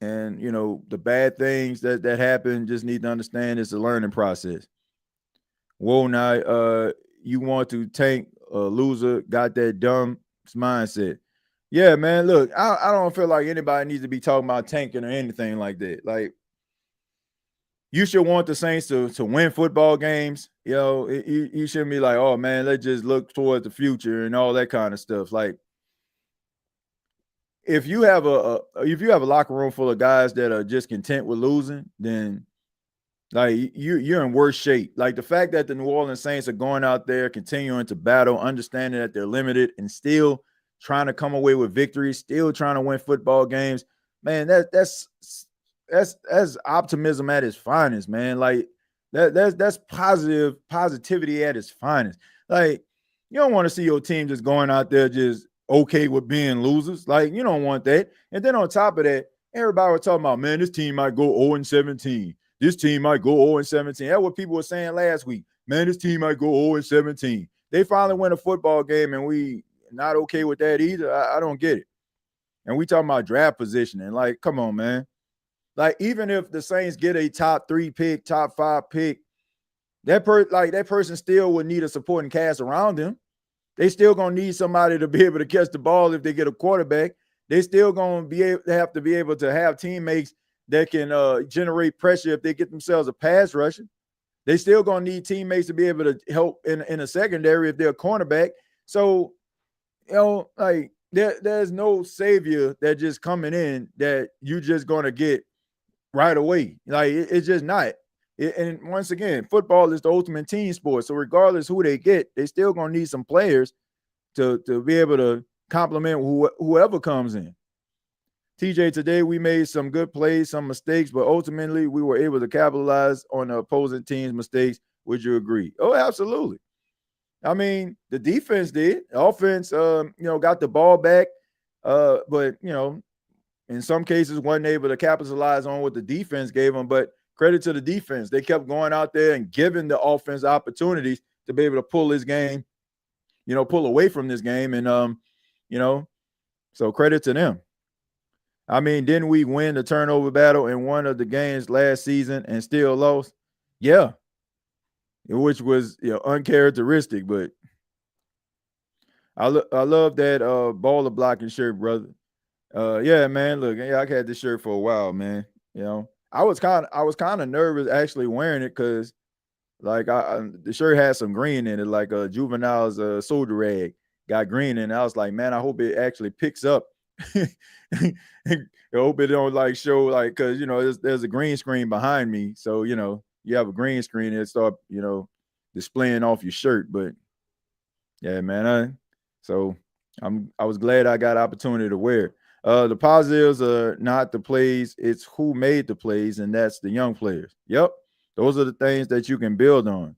And, the bad things that happen, just need to understand it's a learning process. Whoa, now, you want to tank a loser, got that dumb mindset. Yeah, man, look, I don't feel like anybody needs to be talking about tanking or anything like that. Like, you should want the Saints to win football games. You shouldn't be like, oh, man, let's just look toward the future and all that kind of stuff. Like, if you have a locker room full of guys that are just content with losing, then like you're in worse shape. Like, the fact that the New Orleans Saints are going out there, continuing to battle, understanding that they're limited, and still trying to come away with victories, still trying to win football games, man, that's optimism at its finest, man. Like, that's positivity at its finest. Like, you don't want to see your team just going out there just okay with being losers. Like, you don't want that. And then on top of that, everybody was talking about, man, this team might go 0-17. This team might go 0-17. That's what people were saying last week. Man, this team might go 0-17. They finally win a football game, and we not okay with that either. I don't get it. And we talking about draft positioning. Like, come on, man. Like, even if the Saints get a top 3 pick, top 5 pick, that person still would need a supporting cast around them. They still gonna need somebody to be able to catch the ball if they get a quarterback. They still gonna have to be able to have teammates that can generate pressure if they get themselves a pass rusher. They still gonna need teammates to be able to help in a secondary if they're a cornerback. So, like, there's no savior that just coming in that you just gonna get right away. Like, it's just not. And once again, football is the ultimate team sport. So regardless who they get, they still gonna need some players to be able to complement whoever comes in. TJ, today we made some good plays, some mistakes, but ultimately we were able to capitalize on the opposing team's mistakes. Would you agree? Oh, absolutely. I mean, the defense did. The offense, got the ball back, but in some cases wasn't able to capitalize on what the defense gave them. But credit to the defense. They kept going out there and giving the offense opportunities to be able to pull this game, pull away from this game. And, you know. So credit to them. I mean, didn't we win the turnover battle in one of the games last season and still lost? Yeah, which was uncharacteristic, but I love that baller blocking shirt, brother. Yeah, man. Look, yeah, I had this shirt for a while, man. You know, I was kind of nervous actually wearing it because like the shirt had some green in it, like a Juvenile's soldier rag got green in it. I was like, man, I hope it actually picks up. I hope it don't like show like because there's a green screen behind me, so you have a green screen and it start displaying off your shirt. But yeah, man, I was glad I got opportunity to wear it. The positives are not the plays, it's who made the plays, and that's the young players. Yep. Those are the things that you can build on.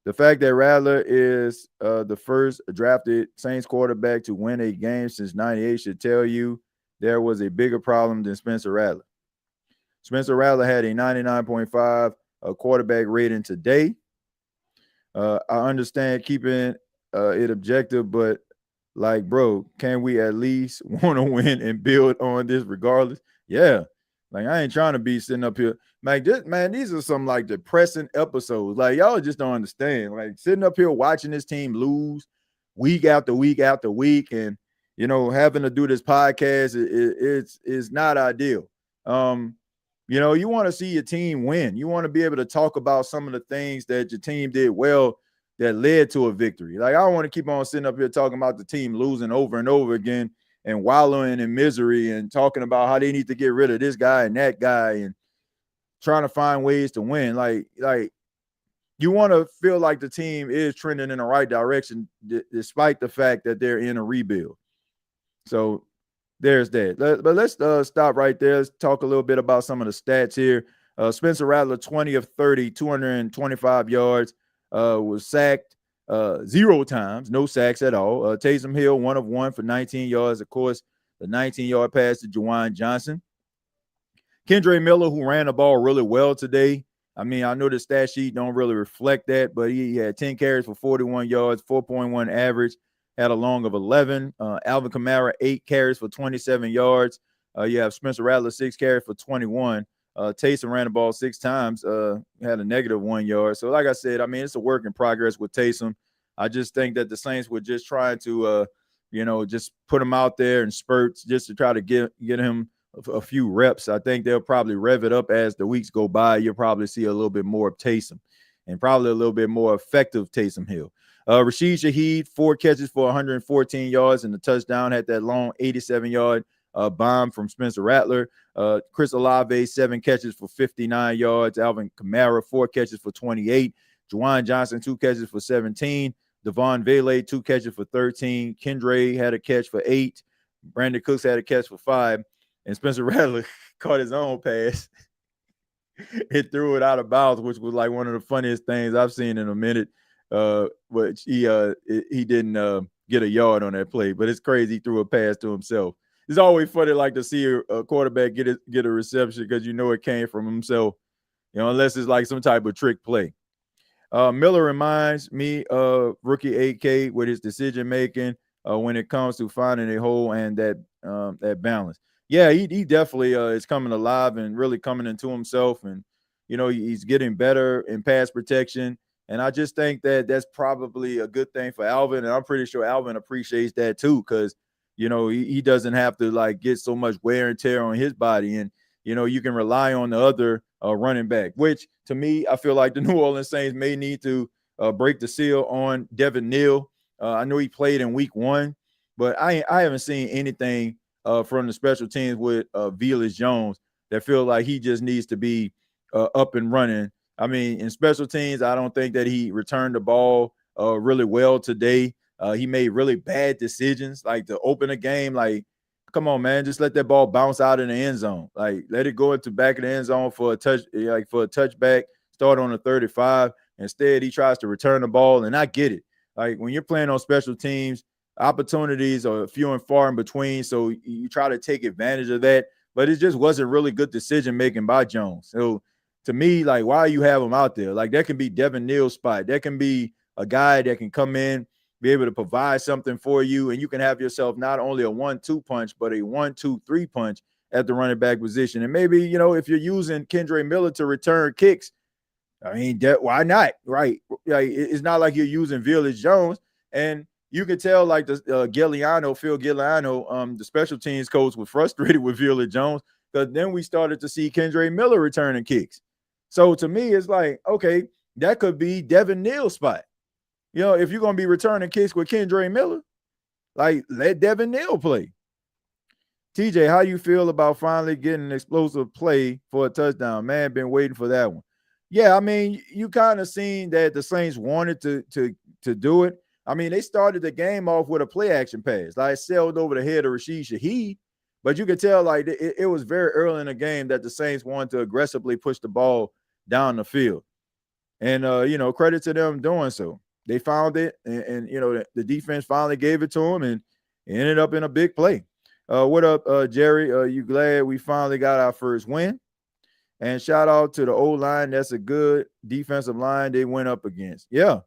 The fact that Rattler is the first drafted Saints quarterback to win a game since '98 should tell you there was a bigger problem than Spencer Rattler. Spencer Rattler had a 99.5 quarterback rating today. I understand keeping it objective, but like, bro, can we at least want to win and build on this regardless? Yeah. Like, I ain't trying to be sitting up here. Like, these are some like depressing episodes. Like, y'all just don't understand. Like, sitting up here watching this team lose week after week after week, and having to do this podcast, it's not ideal. You want to see your team win. You want to be able to talk about some of the things that your team did well that led to a victory. Like, I don't want to keep on sitting up here talking about the team losing over and over again and wallowing in misery and talking about how they need to get rid of this guy and that guy and trying to find ways to win. Like you want to feel like the team is trending in the right direction despite the fact that they're in a rebuild. So there's that. But let's stop right there. Let's talk a little bit about some of the stats here. Spencer Rattler, 20 of 30, 225 yards, was sacked 0 times, no sacks at all. Taysom Hill, 1 of 1 for 19 yards. Of course, the 19-yard pass to Juwan Johnson. Kendre Miller, who ran the ball really well today. I mean, I know the stat sheet don't really reflect that, but he had 10 carries for 41 yards, 4.1 average, had a long of 11. Alvin Kamara, 8 carries for 27 yards. You have Spencer Rattler, 6 carries for 21. Taysom ran the ball 6 times, had a negative 1 yard. So like I said, I mean, it's a work in progress with Taysom. I just think that the Saints were just trying to, just put him out there in spurts just to try to get him a few reps. I think they'll probably rev it up as the weeks go by. You'll probably see a little bit more of Taysom and probably a little bit more effective Taysom Hill. Rashid Shaheed, 4 catches for 114 yards and the touchdown, had that long 87-yard bomb from Spencer Rattler. Chris Olave, 7 catches for 59 yards. Alvin Kamara, 4 catches for 28. Juwan Johnson, 2 catches for 17. Devon Vele, 2 catches for 13. Kendre had a catch for 8. Brandon Cooks had a catch for 5. And Spencer Rattler caught his own pass. He threw it out of bounds, which was like one of the funniest things I've seen in a minute. But he didn't get a yard on that play. But it's crazy he threw a pass to himself. It's always funny like to see a quarterback get a reception because it came from himself, unless it's like some type of trick play. Miller reminds me of rookie AK with his decision making when it comes to finding a hole and that balance. Yeah, he definitely is coming alive and really coming into himself, and he's getting better in pass protection. And I just think that that's probably a good thing for Alvin, and I'm pretty sure Alvin appreciates that too, because he doesn't have to like get so much wear and tear on his body, and you can rely on the other running back. Which to me, I feel like the New Orleans Saints may need to break the seal on Devin Neal. I know he played in week 1, but I haven't seen anything from the special teams with Velus Jones that feel like he just needs to be up and running. I mean, in special teams, I don't think that he returned the ball really well today. He made really bad decisions, like to open a game. Like, come on, man, just let that ball bounce out in the end zone. Like, let it go into back of the end zone for a touchback, start on the 35. Instead, he tries to return the ball, and I get it. Like, when you're playing on special teams, opportunities are few and far in between, so you try to take advantage of that. But it just wasn't really good decision-making by Jones. So, to me, like, why you have him out there? Like, that can be Devin Neal's spot. That can be a guy that can come in be able to provide something for you, and you can have yourself not only a 1-2 punch, but a 1-2-3 punch at the running back position. And maybe, you know, if you're using Kendre Miller to return kicks, I mean, why not? Right. Like, it's not like you're using Village Jones. And you could tell, like, the Phil Giuliano, the special teams coach, was frustrated with Village Jones, because then we started to see Kendre Miller returning kicks. So to me, it's like, okay, that could be Devin Neal's spot. You know, if you're going to be returning kicks with Kendre Miller, like, let Devin Neal play. TJ, how you feel about finally getting an explosive play for a touchdown? Man, been waiting for that one. Yeah, I mean, you kind of seen that the Saints wanted to do it. I mean, they started the game off with a play action pass. Like, sailed over the head of Rashid Shaheed, but you could tell, like, it was very early in the game that the Saints wanted to aggressively push the ball down the field. And, you know, credit to them doing so. They found it, and you know, the defense finally gave it to them, and it ended up in a big play. What up, Jerry? You glad we finally got our first win? And shout out to the O-line. That's a good defensive line they went up against. Yeah,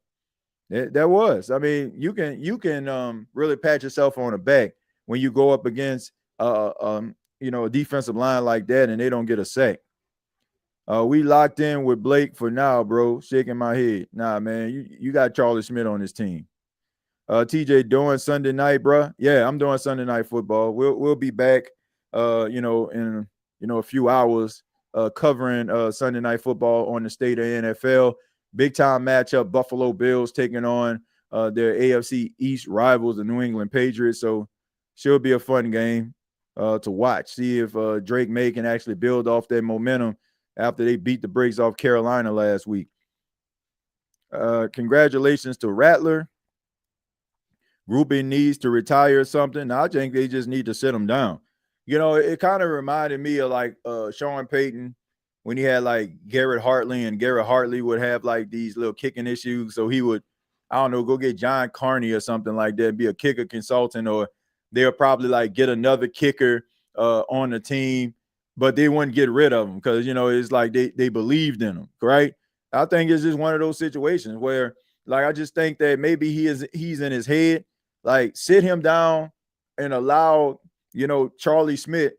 that was. I mean, you can really pat yourself on the back when you go up against you know, a defensive line like that and they don't get a sack. We locked in with Blake for now, bro. Shaking my head. Nah, man, you got Charlie Smith on this team. TJ doing Sunday night, bro. Yeah, I'm doing Sunday night football. We'll be back you know, in a few hours covering Sunday night football on the state of NFL. Big time matchup, Buffalo Bills taking on their AFC East rivals, the New England Patriots. So should be a fun game to watch. See if Drake May can actually build off that momentum after they beat the brakes off Carolina last week. Congratulations to Rattler. Groupie needs to retire or something. I think they just need to sit him down. You know, it kind of reminded me of like Sean Payton when he had like Garrett Hartley, and Garrett Hartley would have like these little kicking issues. So he would, I don't know, go get John Carney or something like that, be a kicker consultant, or they'll probably like get another kicker on the team, but they wouldn't get rid of him because, you know, it's like they believed in him, right? I think it's just one of those situations where, like, I just think that maybe he's in his head. Like, sit him down and allow, you know, Charlie Smith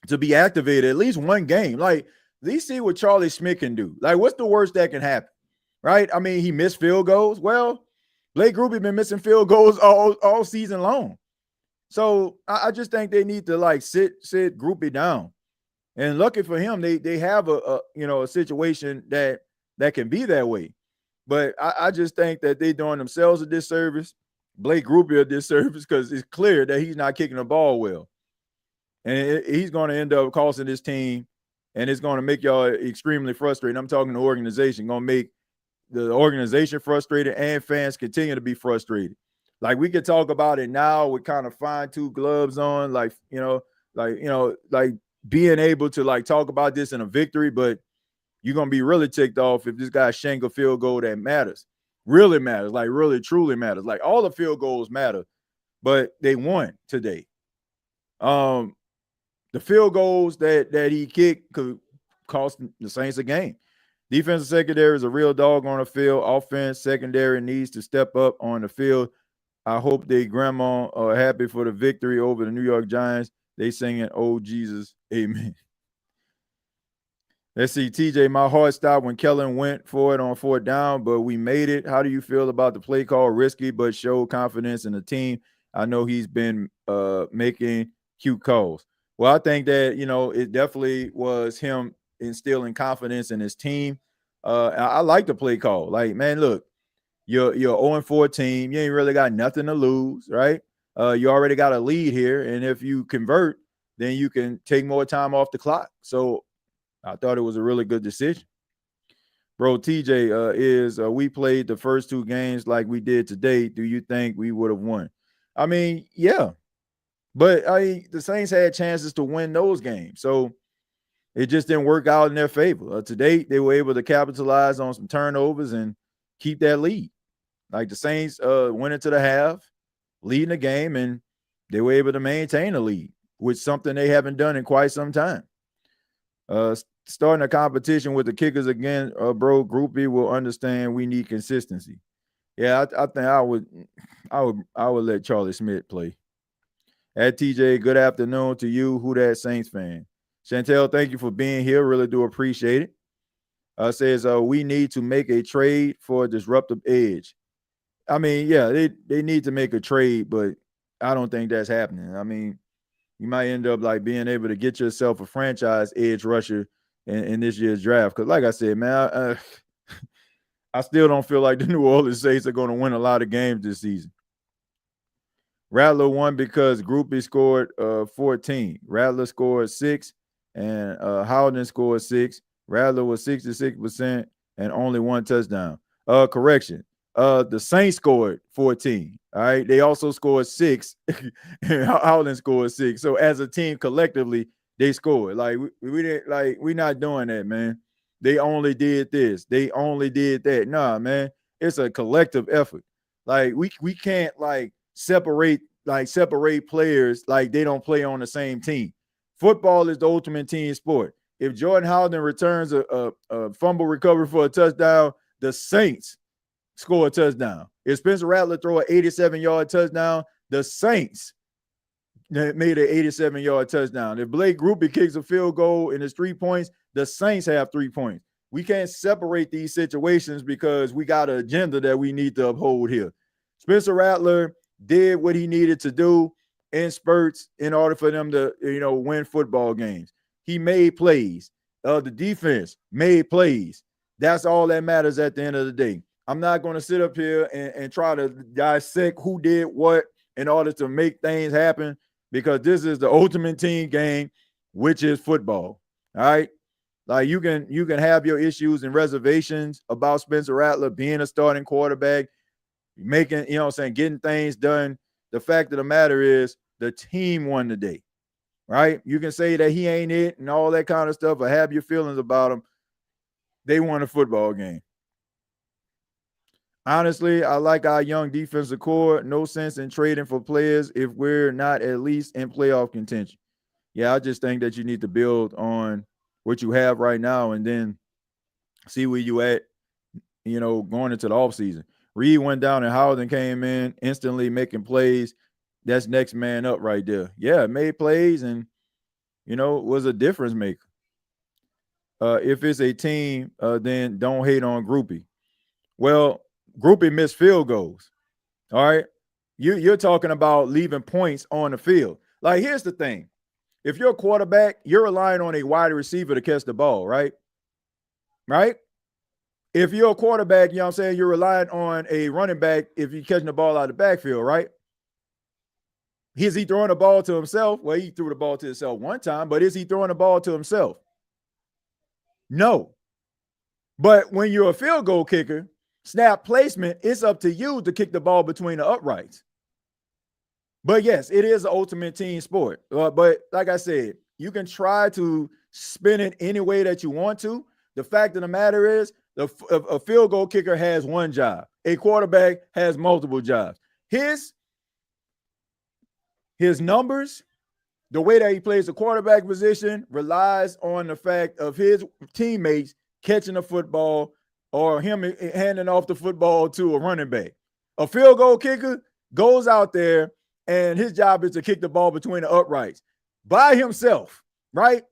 to be activated at least one game. Like, at least see what Charlie Smith can do. Like, what's the worst that can happen, right? I mean, he missed field goals. Well, Blake Groupie been missing field goals all season long. So I just think they need to, like, sit Groupie down. And lucky for him, they have a situation that can be that way. But I just think that they're doing themselves a disservice, Blake Groupie a disservice, because it's clear that he's not kicking the ball well. And he's going to end up costing this team, and it's going to make y'all extremely frustrated. I'm talking the organization, going to make the organization frustrated, and fans continue to be frustrated. Like, we could talk about it now with kind of fine-tooth gloves on, like being able to, like, talk about this in a victory, but you're going to be really ticked off if this guy shank a field goal that matters, really matters, like really, truly matters. Like, all the field goals matter, but they won today. The field goals that he kicked could cost the Saints a game. Defensive secondary is a real dog on the field. Offense secondary needs to step up on the field. I hope they grandma are happy for the victory over the New York Giants. They singing, "Oh, Jesus, amen." Let's see, TJ, my heart stopped when Kellen went for it on fourth down, but we made it. How do you feel about the play call? Risky, but showed confidence in the team. I know he's been making cute calls. Well, I think that, you know, it definitely was him instilling confidence in his team. I like the play call. Like, man, look, you're 0-4 team. You ain't really got nothing to lose, right? You already got a lead here, and if you convert, then you can take more time off the clock. So I thought it was a really good decision. Bro, TJ, we played the first two games like we did today. Do you think we would have won? I mean, yeah. But the Saints had chances to win those games. So it just didn't work out in their favor. Today, they were able to capitalize on some turnovers and keep that lead. Like, the Saints went into the half, leading the game, and they were able to maintain a lead, which is something they haven't done in quite some time. Starting a competition with the kickers again, bro, Groupie will understand we need consistency. Yeah, I think I would let Charlie Smith play. At TJ, good afternoon to you. Who that Saints fan? Chantel, thank you for being here. Really do appreciate it. Says we need to make a trade for a disruptive edge. I mean, yeah, they need to make a trade, but I don't think that's happening. I mean, you might end up like being able to get yourself a franchise edge rusher in this year's draft. Because, like I said, man, I still don't feel like the New Orleans Saints are going to win a lot of games this season. Rattler won because Groupie scored 14. Rattler scored 6, and Howden scored 6. Rattler was 66% and only 1 touchdown. Correction. The Saints scored 14. All right. They also scored 6. And Howden scored 6. So as a team collectively, they scored. Like we didn't like we're not doing that, man. They only did this. They only did that. Nah, man. It's a collective effort. Like we can't like separate players like they don't play on the same team. Football is the ultimate team sport. If Jordan Howden returns a fumble recovery for a touchdown, the Saints score a touchdown. If Spencer Rattler throw an 87-yard touchdown, the Saints made an 87-yard touchdown. If Blake Groupie kicks a field goal and it's 3 points, the Saints have 3 points. We can't separate these situations because we got an agenda that we need to uphold here. Spencer Rattler did what he needed to do in spurts in order for them to, win football games. He made plays. The defense made plays. That's all that matters at the end of the day. I'm not going to sit up here and try to dissect who did what in order to make things happen because this is the ultimate team game, which is football. All right. Like you can have your issues and reservations about Spencer Rattler being a starting quarterback, making, getting things done. The fact of the matter is the team won the day, right? You can say that he ain't it and all that kind of stuff, or have your feelings about him. They won a football game. Honestly, I like our young defensive core. No sense in trading for players if we're not at least in playoff contention. Yeah, I just think that you need to build on what you have right now and then see where you at, going into the offseason. Reed went down and Howden came in, instantly making plays. That's next man up right there. Yeah, made plays and, was a difference maker. If it's a team, then don't hate on Groupie. Well, Groupie missed field goals. All right. You're talking about leaving points on the field. Like, here's the thing. If you're a quarterback, you're relying on a wide receiver to catch the ball, right? Right? If you're a quarterback, you're relying on a running back if you're catching the ball out of the backfield, right? Is he throwing the ball to himself? Well, he threw the ball to himself one time, but is he throwing the ball to himself? No. But when you're a field goal kicker, snap placement, it's up to you to kick the ball between the uprights. But yes, it is an ultimate team sport. But like I said, you can try to spin it any way that you want to. The fact of the matter is, a field goal kicker has one job. A quarterback has multiple jobs. His numbers, the way that he plays the quarterback position, relies on the fact of his teammates catching the football or him handing off the football to a running back. A field goal kicker goes out there and his job is to kick the ball between the uprights by himself, right?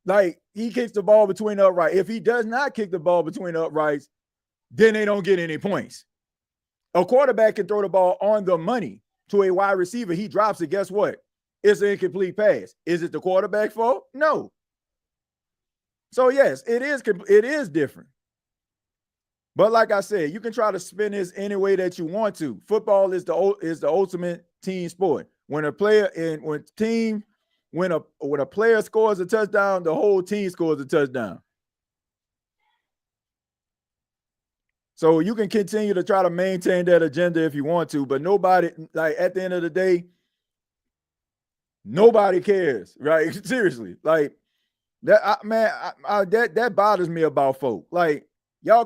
Like, he kicks the ball between the uprights. If he does not kick the ball between the uprights, then they don't get any points. A quarterback can throw the ball on the money to a wide receiver. He drops it. Guess what? It's an incomplete pass. Is it the quarterback's fault? No. So, yes, it is different. But like I said, you can try to spin this any way that you want to. Football is the ultimate team sport. When a player when a player scores a touchdown, the whole team scores a touchdown. So you can continue to try to maintain that agenda if you want to, but nobody, like, at the end of the day, nobody cares, right? Seriously, like that, that bothers me about folk. Like, y'all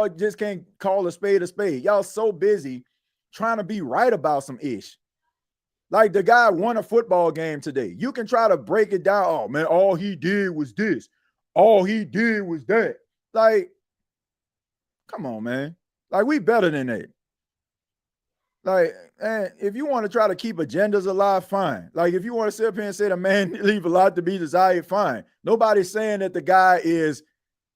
just can't call a spade a spade. Y'all so busy trying to be right about some ish. Like, the guy won a football game today. You can try to break it down. Oh man, all he did was this. All he did was that. Like, come on, man. Like, we better than that. Like, and if you want to try to keep agendas alive, fine. Like, if you want to sit up here and say the man leave a lot to be desired, fine. Nobody's saying that the guy is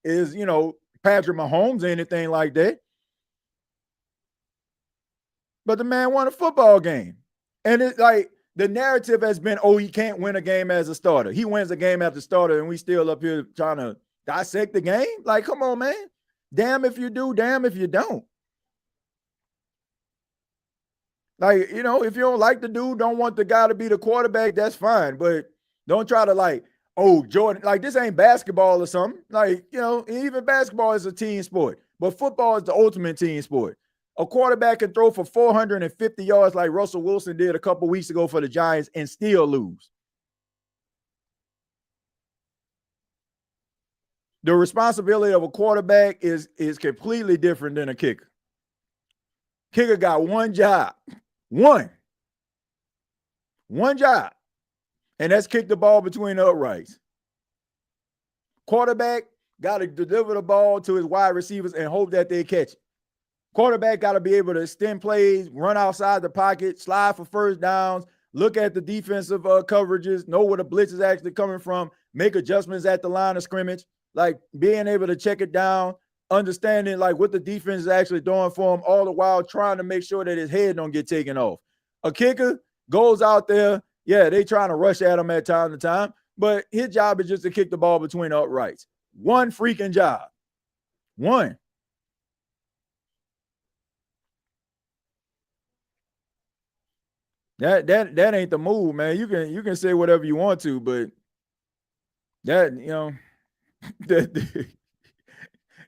Patrick Mahomes or anything like that. But the man won a football game. And it's like the narrative has been, oh, he can't win a game as a starter. He wins a game as a starter, and we still up here trying to dissect the game. Like, come on, man. Damn if you do, damn if you don't. Like, you know, if you don't like the dude, don't want the guy to be the quarterback, that's fine. But don't try to like, oh, Jordan, like this ain't basketball or something. Like, you know, even basketball is a team sport, but football is the ultimate team sport. A quarterback can throw for 450 yards like Russell Wilson did a couple weeks ago for the Giants and still lose. The responsibility of a quarterback is completely different than a kicker. Kicker got one job. One job, and that's kick the ball between the uprights. Quarterback got to deliver the ball to his wide receivers and hope that they catch it. Quarterback got to be able to extend plays, run outside the pocket, slide for first downs, look at the defensive coverages, know where the blitz is actually coming from, make adjustments at the line of scrimmage, like being able to check it down, understanding like what the defense is actually doing for him, all the while trying to make sure that his head don't get taken off. A kicker goes out there, yeah, they trying to rush at him at time to time, but his job is just to kick the ball between the uprights. One freaking job. One. That ain't the move, man. You can say whatever you want to, but that, you know, that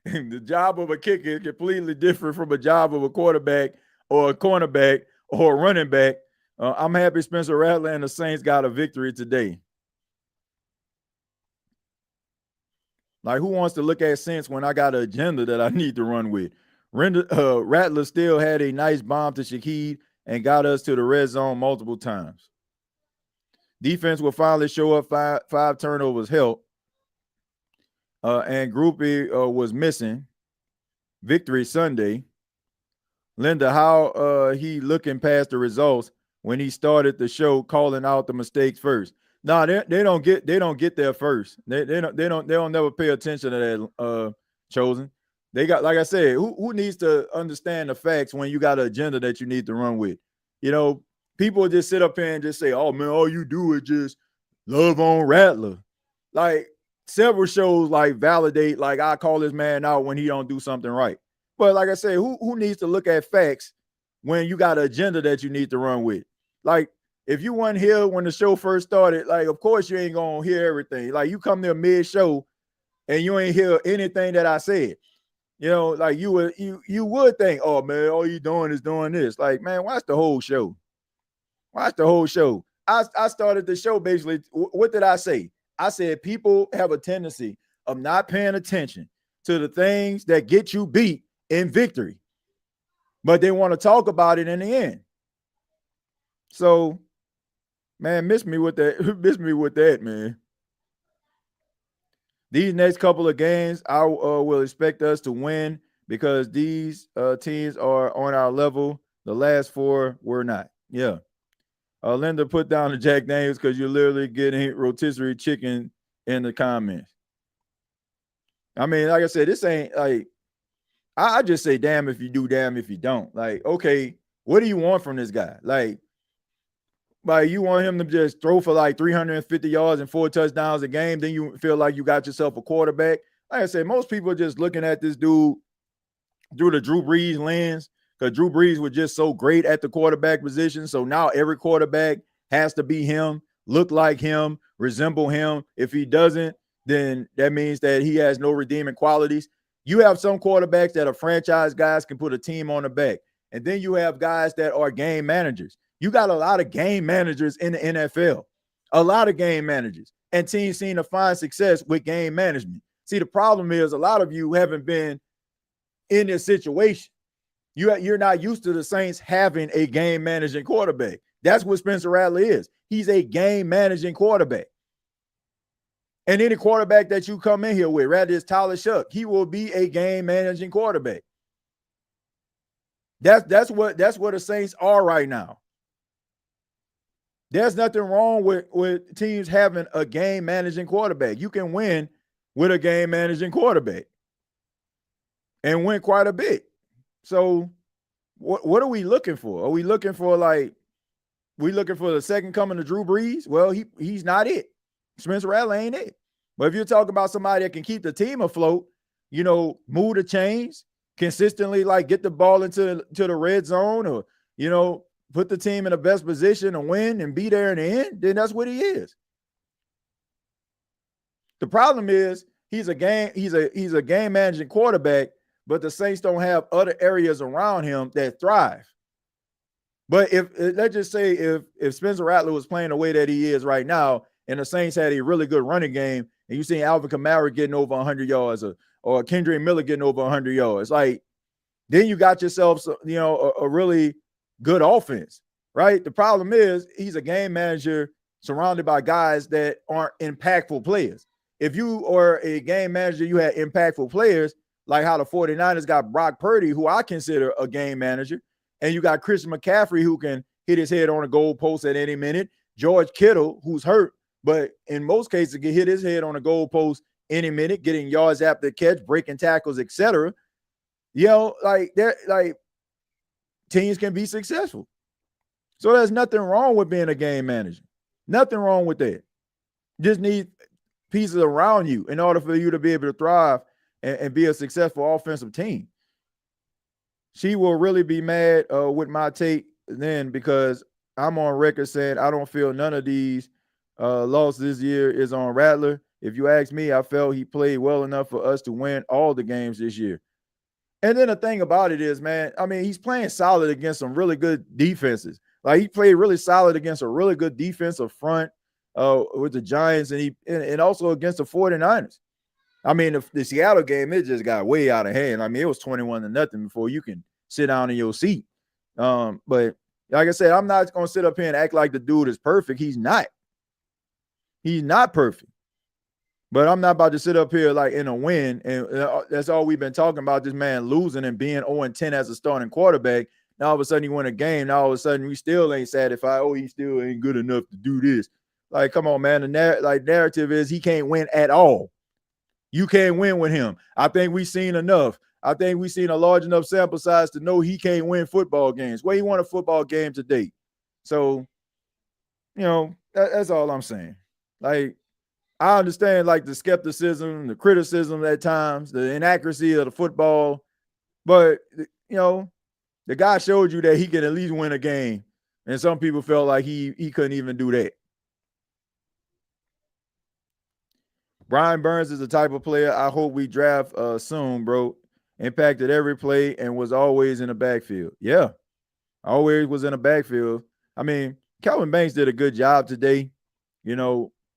the job of a kicker is completely different from a job of a quarterback or a cornerback or a running back. I'm happy Spencer Rattler and the Saints got a victory today. Like, who wants to look at Saints when I got an agenda that I need to run with? Rattler still had a nice bomb to Shaheed and got us to the red zone multiple times. Defense will finally show up. Five turnovers help. And Groupie was missing. Victory Sunday. Linda, how he looking past the results when he started the show calling out the mistakes first? No, they don't get there first. They don't never pay attention to that. Chosen. They got, like I said, who needs to understand the facts when you got an agenda that you need to run with? You know, people just sit up here and just say, "Oh man, all you do is just love on Rattler." Like several shows, like validate, like I call this man out when he don't do something right. But like I said, who needs to look at facts when you got an agenda that you need to run with? Like if you weren't here when the show first started, like of course you ain't gonna hear everything. Like you come there mid-show and you ain't hear anything that I said. You know, like you would think, oh man, all you doing is doing this. Like, man, watch the whole show. Watch the whole show. I started the show basically. What did I say? I said people have a tendency of not paying attention to the things that get you beat in victory, but they want to talk about it in the end. So, man, miss me with that, man. These next couple of games, I will expect us to win because these teams are on our level. The last four were not. Yeah. Linda, put down the Jack Daniels because you're literally getting rotisserie chicken in the comments. I mean, like I said, this ain't like, I just say damn if you do, damn if you don't. Like, okay, what do you want from this guy? Like you want him to just throw for like 350 yards and 4 touchdowns a game, then you feel like you got yourself a quarterback. Like I said, most people are just looking at this dude through the Drew Brees lens because Drew Brees was just so great at the quarterback position. So now every quarterback has to be him, look like him, resemble him. If he doesn't, then that means that he has no redeeming qualities. You have some quarterbacks that are franchise guys, can put a team on the back. And then you have guys that are game managers. You got a lot of game managers in the NFL, a lot of game managers, and teams seem to find success with game management. See, the problem is a lot of you haven't been in this situation. You're not used to the Saints having a game managing quarterback. That's what Spencer Rattler is. He's a game managing quarterback. And any quarterback that you come in here with, rather it's Tyler Shuck, he will be a game managing quarterback. That's what the Saints are right now. There's nothing wrong with teams having a game managing quarterback. You can win with a game managing quarterback and win quite a bit. So what are we looking for? Are we looking for the second coming of Drew Brees? Well, he's not it. Spencer Rattler ain't it. But if you're talking about somebody that can keep the team afloat, move the chains, consistently get the ball into the red zone, or put the team in the best position to win and be there in the end, then that's what he is. The problem is he's a game managing quarterback, but the Saints don't have other areas around him that thrive. But let's just say if Spencer Rattler was playing the way that he is right now, and the Saints had a really good running game, and you see Alvin Kamara getting over 100 yards or Kendrick Miller getting over 100 yards, then you got yourself a really good offense, right? The problem is he's a game manager surrounded by guys that aren't impactful players. If you are a game manager, you had impactful players, like how the 49ers got Brock Purdy, who I consider a game manager, and you got Christian McCaffrey, who can hit his head on a goal post at any minute, George Kittle, who's hurt, but in most cases can hit his head on a goal post any minute, getting yards after the catch, breaking tackles, etc. Teams can be successful. So there's nothing wrong with being a game manager. Nothing wrong with that. Just need pieces around you in order for you to be able to thrive and be a successful offensive team. She will really be mad with my take then, because I'm on record saying I don't feel none of these losses this year is on Rattler. If you ask me, I felt he played well enough for us to win all the games this year. And then the thing about it is, man, he's playing solid against some really good defenses. He played really solid against a really good defensive front with the Giants and also against the 49ers. The Seattle game, it just got way out of hand. It was 21-0 before you can sit down in your seat. But like I said, I'm not going to sit up here and act like the dude is perfect. He's not. He's not perfect. But I'm not about to sit up here in a win, and that's all we've been talking about, this man losing and being 0-10 as a starting quarterback. Now all of a sudden he win a game. Now all of a sudden we still ain't satisfied. Oh, he still ain't good enough to do this. Come on, man. The narrative is he can't win at all. You can't win with him. I think we've seen enough. I think we've seen a large enough sample size to know he can't win football games. Well, he won a football game today. So, that's all I'm saying. I understand the skepticism, the criticism at times, the inaccuracy of the football, but the guy showed you that he can at least win a game, and some people felt like he couldn't even do that. Brian Burns is the type of player I hope we draft soon, bro. Impacted every play and was always in the backfield. Yeah, always was in the backfield. Calvin Banks did a good job today.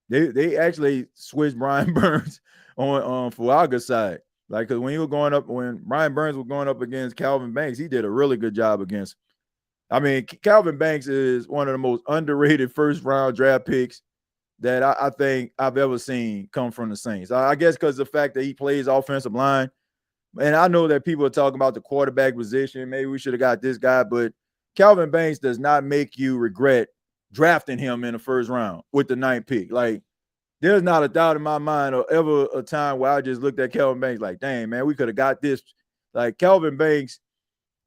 They actually switched Brian Burns on Fuaga's side. Because when Brian Burns was going up against Calvin Banks, he did a really good job against him. Calvin Banks is one of the most underrated first-round draft picks that I think I've ever seen come from the Saints. I guess because of the fact that he plays offensive line. And I know that people are talking about the quarterback position. Maybe we should have got this guy, but Calvin Banks does not make you regret drafting him in the first round with the 9th pick. There's not a doubt in my mind or ever a time where I just looked at Calvin Banks dang, man, we could have got this. Calvin Banks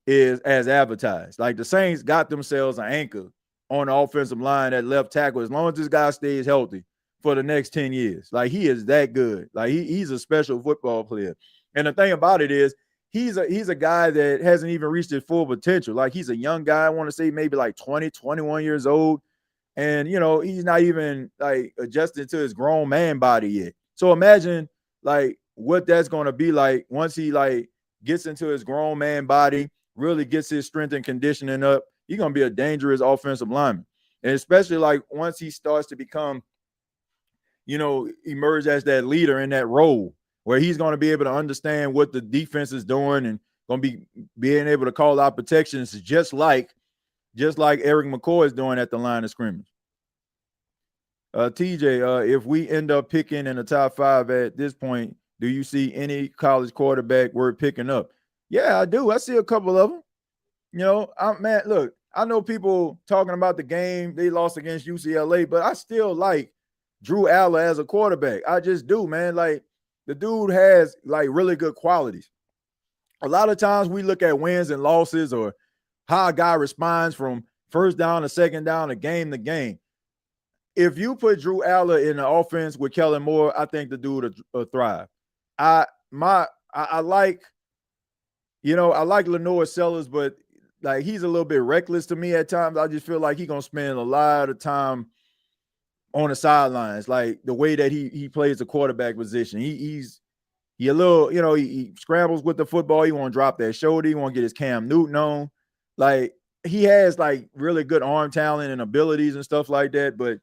is as advertised. The Saints got themselves an anchor on the offensive line at left tackle as long as this guy stays healthy for the next 10 years. He is that good. He's a special football player. And the thing about it is he's a guy that hasn't even reached his full potential. He's a young guy, I want to say maybe 20, 21 years old. And, he's not even adjusted to his grown man body yet. So imagine what that's going to be like once he gets into his grown man body, really gets his strength and conditioning up. He's going to be a dangerous offensive lineman. And especially once he starts to become, emerge as that leader in that role where he's going to be able to understand what the defense is doing and going to be being able to call out protections just like Eric McCoy is doing at the line of scrimmage. TJ, if we end up picking in the top 5 at this point, do you see any college quarterback worth picking up? Yeah, I do. I see a couple of them. Man, look, I know people talking about the game they lost against UCLA, but I still like Drew Aller as a quarterback. I just do, man. Like, the dude has like really good qualities. A lot of times we look at wins and losses or how a guy responds from first down to second down to game to game. If you put Drew Aller in the offense with Kellen Moore, I think the dude will thrive. I like Lenore Sellers, but like he's a little bit reckless to me at times. I just feel like he's gonna spend a lot of time on the sidelines, like the way that he plays the quarterback position. He's a little, he scrambles with the football. He won't drop that shoulder. He won't get his Cam Newton on. Like, he has like really good arm talent and abilities and stuff like that. But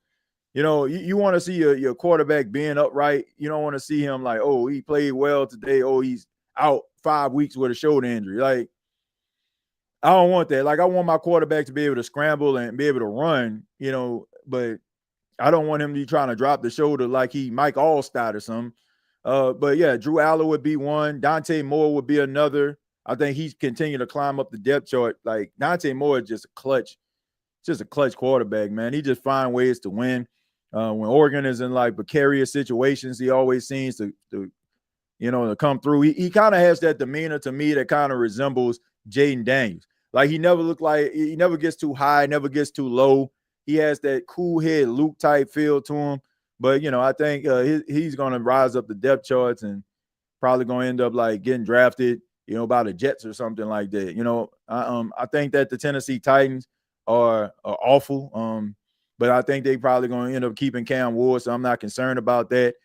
you want to see your quarterback being upright. You don't want to see him like, oh, he played well today. Oh, he's out 5 weeks with a shoulder injury. Like, I don't want that. Like, I want my quarterback to be able to scramble and be able to run, but I don't want him to be trying to drop the shoulder like he Mike Allstott or something. But yeah, Drew Aller would be one. Dante Moore would be another. I think he's continuing to climb up the depth chart. Like, Dante Moore is just a clutch quarterback, man. He just find ways to win. When Oregon is in like precarious situations, he always seems to come through. He kind of has that demeanor to me that kind of resembles Jaden Daniels. Like, he never gets too high, never gets too low. He has that cool head Luke type feel to him. But, I think he's going to rise up the depth charts and probably going to end up like getting drafted, by the Jets or something like that. I think that the Tennessee Titans are awful. But I think they probably going to end up keeping Cam Ward, so I'm not concerned about that.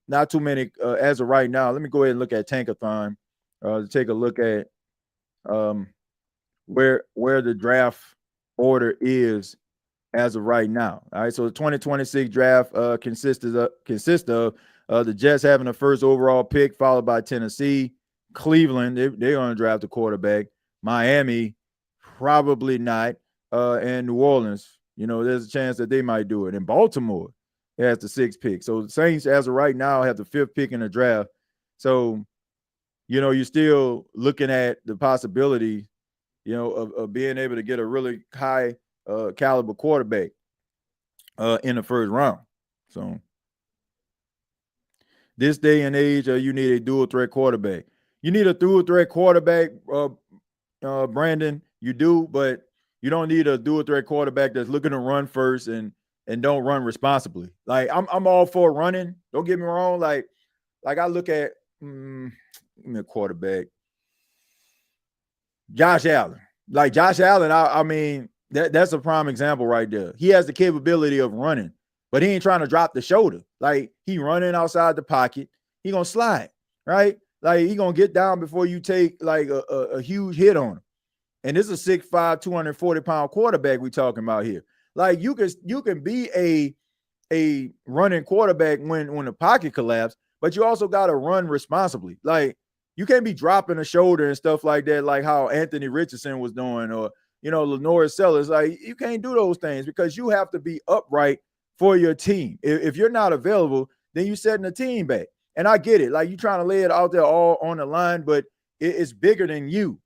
Not too many as of right now. Let me go ahead and look at Tankathon to take a look at where the draft order is as of right now. All right, so the 2026 draft consists of the Jets having the first overall pick, followed by Tennessee, Cleveland. They're going to draft a quarterback. Miami, probably not, and New Orleans. There's a chance that they might do it. And Baltimore has the 6th pick. So the Saints, as of right now, have the 5th pick in the draft. So, you're still looking at the possibility, of being able to get a really high caliber quarterback in the first round. So this day and age, you need a dual threat quarterback. You need a dual threat quarterback, Brandon. You do, but you don't need a dual threat quarterback that's looking to run first and don't run responsibly. Like, I'm all for running. Don't get me wrong. Like I look at a quarterback, Josh Allen. Like, Josh Allen, I mean, that's a prime example right there. He has the capability of running, but he ain't trying to drop the shoulder. Like, he running outside the pocket. He gonna slide, right? Like, he gonna get down before you take like a huge hit on him. And this is a 6'5", 240-pound quarterback we talking about here. Like, you can be a running quarterback when the pocket collapses, but you also got to run responsibly. Like, you can't be dropping a shoulder and stuff like that, like how Anthony Richardson was doing, or Lenore Sellers. Like, you can't do those things because you have to be upright for your team. If you're not available, then you're setting the team back. And I get it. Like, you're trying to lay it out there all on the line, but it's bigger than you,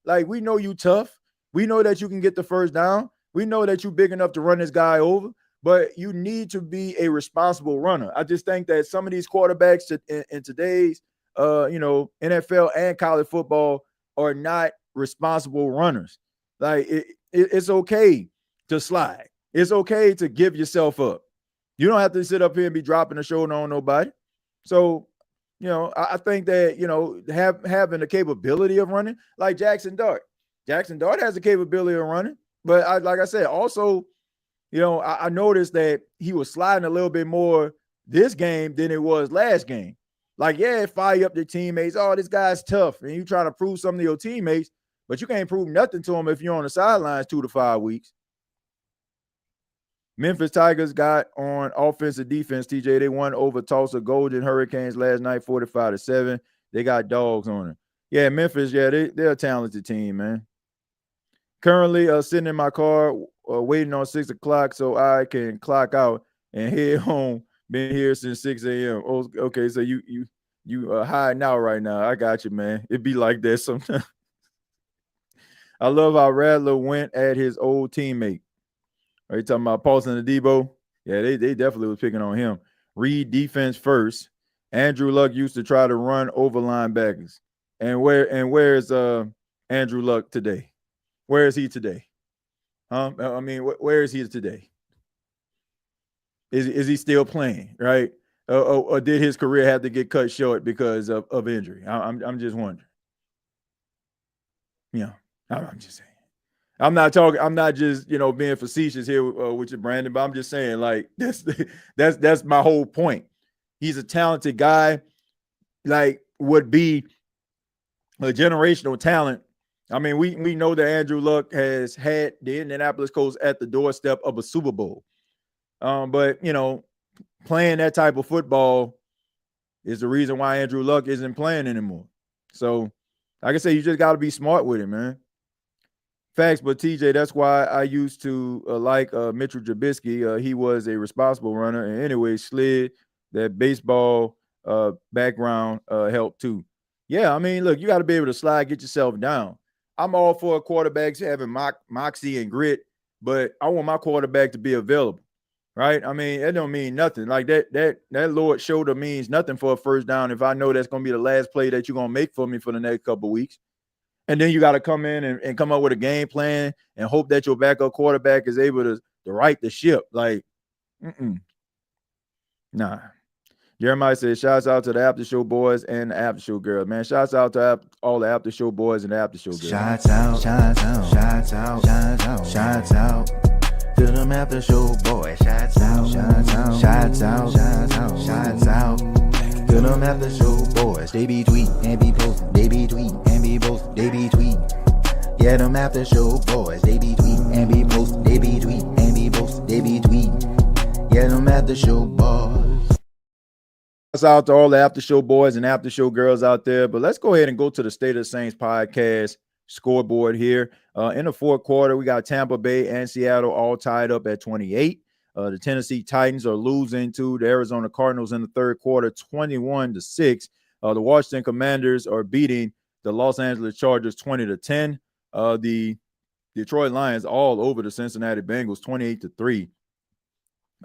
Like, we know you tough. We know that you can get the first down. We know that you're big enough to run this guy over, but you need to be a responsible runner. I just think that some of these quarterbacks in today's, NFL and college football are not responsible runners. Like, it's okay to slide. It's okay to give yourself up. You don't have to sit up here and be dropping a shoulder on nobody. So, I think that, having the capability of running, like Jackson Dart. Jackson Dart has the capability of running. But like I said, also, I noticed that he was sliding a little bit more this game than it was last game. Like, yeah, fire up your teammates. Oh, this guy's tough. And you trying to prove something to your teammates, but you can't prove nothing to them if you're on the sidelines 2 to 5 weeks. Memphis Tigers got on offense and defense, TJ. They won over Tulsa Golden Hurricanes last night, 45-7. They got dogs on it. Yeah, Memphis, they're a talented team, man. Currently sitting in my car waiting on 6 o'clock so I can clock out and head home. Been here since 6 a.m. Oh, okay, so you hiding out right now. I got you, man. It be like that sometimes. I love how Rattler went at his old teammate. Are you talking about Paulson and Debo? Yeah, they definitely was picking on him. Read defense first. Andrew Luck used to try to run over linebackers. And where's Andrew Luck today? Where is he today? I mean, where is he today? Is he still playing, right? Or did his career have to get cut short because of injury? I'm just wondering. Yeah, I'm just saying. I'm not just, being facetious here with you, Brandon, but I'm just saying, like, that's my whole point. He's a talented guy, like, would be a generational talent. I mean, we know that Andrew Luck has had the Indianapolis Colts at the doorstep of a Super Bowl. But, playing that type of football is the reason why Andrew Luck isn't playing anymore. So, like I say, you just got to be smart with it, man. Facts, but TJ, that's why I used to like Mitchell Trubisky. He was a responsible runner. And anyway, slid that baseball background helped too. Yeah, I mean, look, you got to be able to slide, get yourself down. I'm all for quarterbacks having moxie and grit, but I want my quarterback to be available, right? I mean, that don't mean nothing. Like that Lord shoulder means nothing for a first down if I know that's going to be the last play that you're going to make for me for the next couple of weeks. And then you got to come in and come up with a game plan and hope that your backup quarterback is able to right the ship. Like, nah. Jeremiah says, shouts out to the after show boys and the after show girls. Man, shouts out to all the after show boys and the after show girls. Shouts out to them after show boys. Shouts out to them after show boys. They be tweet and be posting. They be tweet and be posting. They be tweet. Yeah, them after show boys. They be tweet and be posting. They be tweet and be posting. They be tweet. Yeah, them after show boys. Shouts out to all the after show boys and after show girls out there. But let's go ahead and go to the State of the Saints podcast scoreboard here. In the fourth quarter, we got Tampa Bay and Seattle all tied up at 28. The Tennessee Titans are losing to the Arizona Cardinals in the third quarter, 21-6. The Washington Commanders are beating the Los Angeles Chargers 20-10. The Detroit Lions all over the Cincinnati Bengals, 28-3.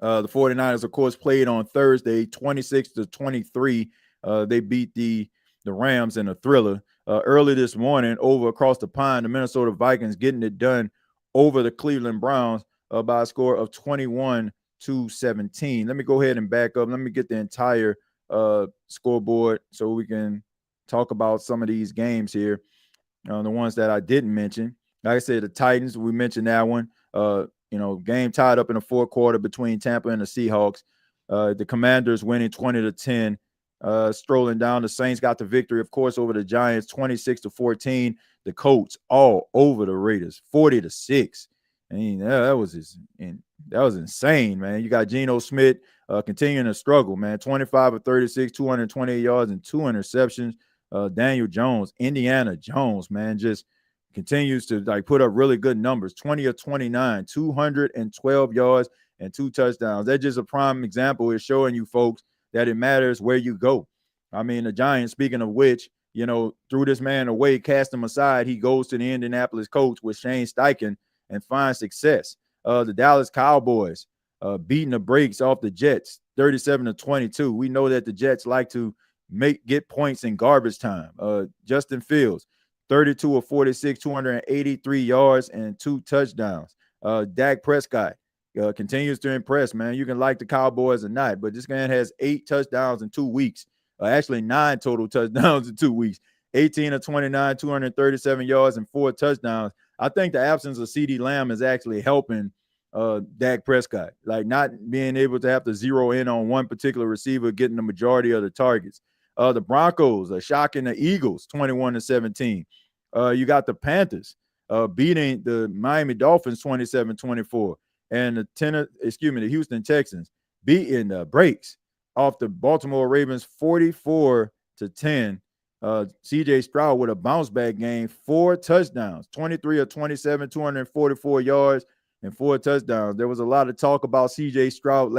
The 49ers, of course, played on Thursday, 26-23. They beat the Rams in a thriller. Early this morning, over across the pond, the Minnesota Vikings getting it done over the Cleveland Browns by a score of 21-17. Let me go ahead and back up. Let me get the entire scoreboard so we can talk about some of these games here. The ones that I didn't mention. Like I said, the Titans, we mentioned that one. Game tied up in the fourth quarter between Tampa and the Seahawks. The Commanders winning 20-10. Strolling down, the Saints got the victory, of course, over the Giants, 26-14. The Colts all over the Raiders, 40-6. I mean, that was insane, man. You got Geno Smith continuing to struggle, man. 25 of 36, 228 yards and 2 interceptions. Daniel Jones, Indiana Jones, man, just continues to put up really good numbers. 20 of 29, 212 yards and 2 touchdowns. That's just a prime example. Is showing you folks that it matters where you go. I mean, the Giants, speaking of which, threw this man away, cast him aside. He goes to the Indianapolis Colts with Shane Steichen and finds success. The Dallas Cowboys beating the brakes off the Jets, 37-22. We know that the Jets like to get points in garbage time. Justin Fields, 32 of 46, 283 yards and 2 touchdowns. Dak Prescott continues to impress, man. You can like the Cowboys or not, but this man has 8 touchdowns in 2 weeks. Actually, 9 total touchdowns in 2 weeks. 18 of 29, 237 yards and 4 touchdowns. I think the absence of CeeDee Lamb is actually helping Dak Prescott, like not being able to have to zero in on one particular receiver, getting the majority of the targets. The Broncos are shocking the Eagles, 21-17. You got the Panthers beating the Miami Dolphins 27-24. And the Houston Texans beating the brakes off the Baltimore Ravens 44-10. CJ Stroud with a bounce back game, 4 touchdowns, 23 of 27, 244 yards and 4 touchdowns. There was a lot of talk about CJ Stroud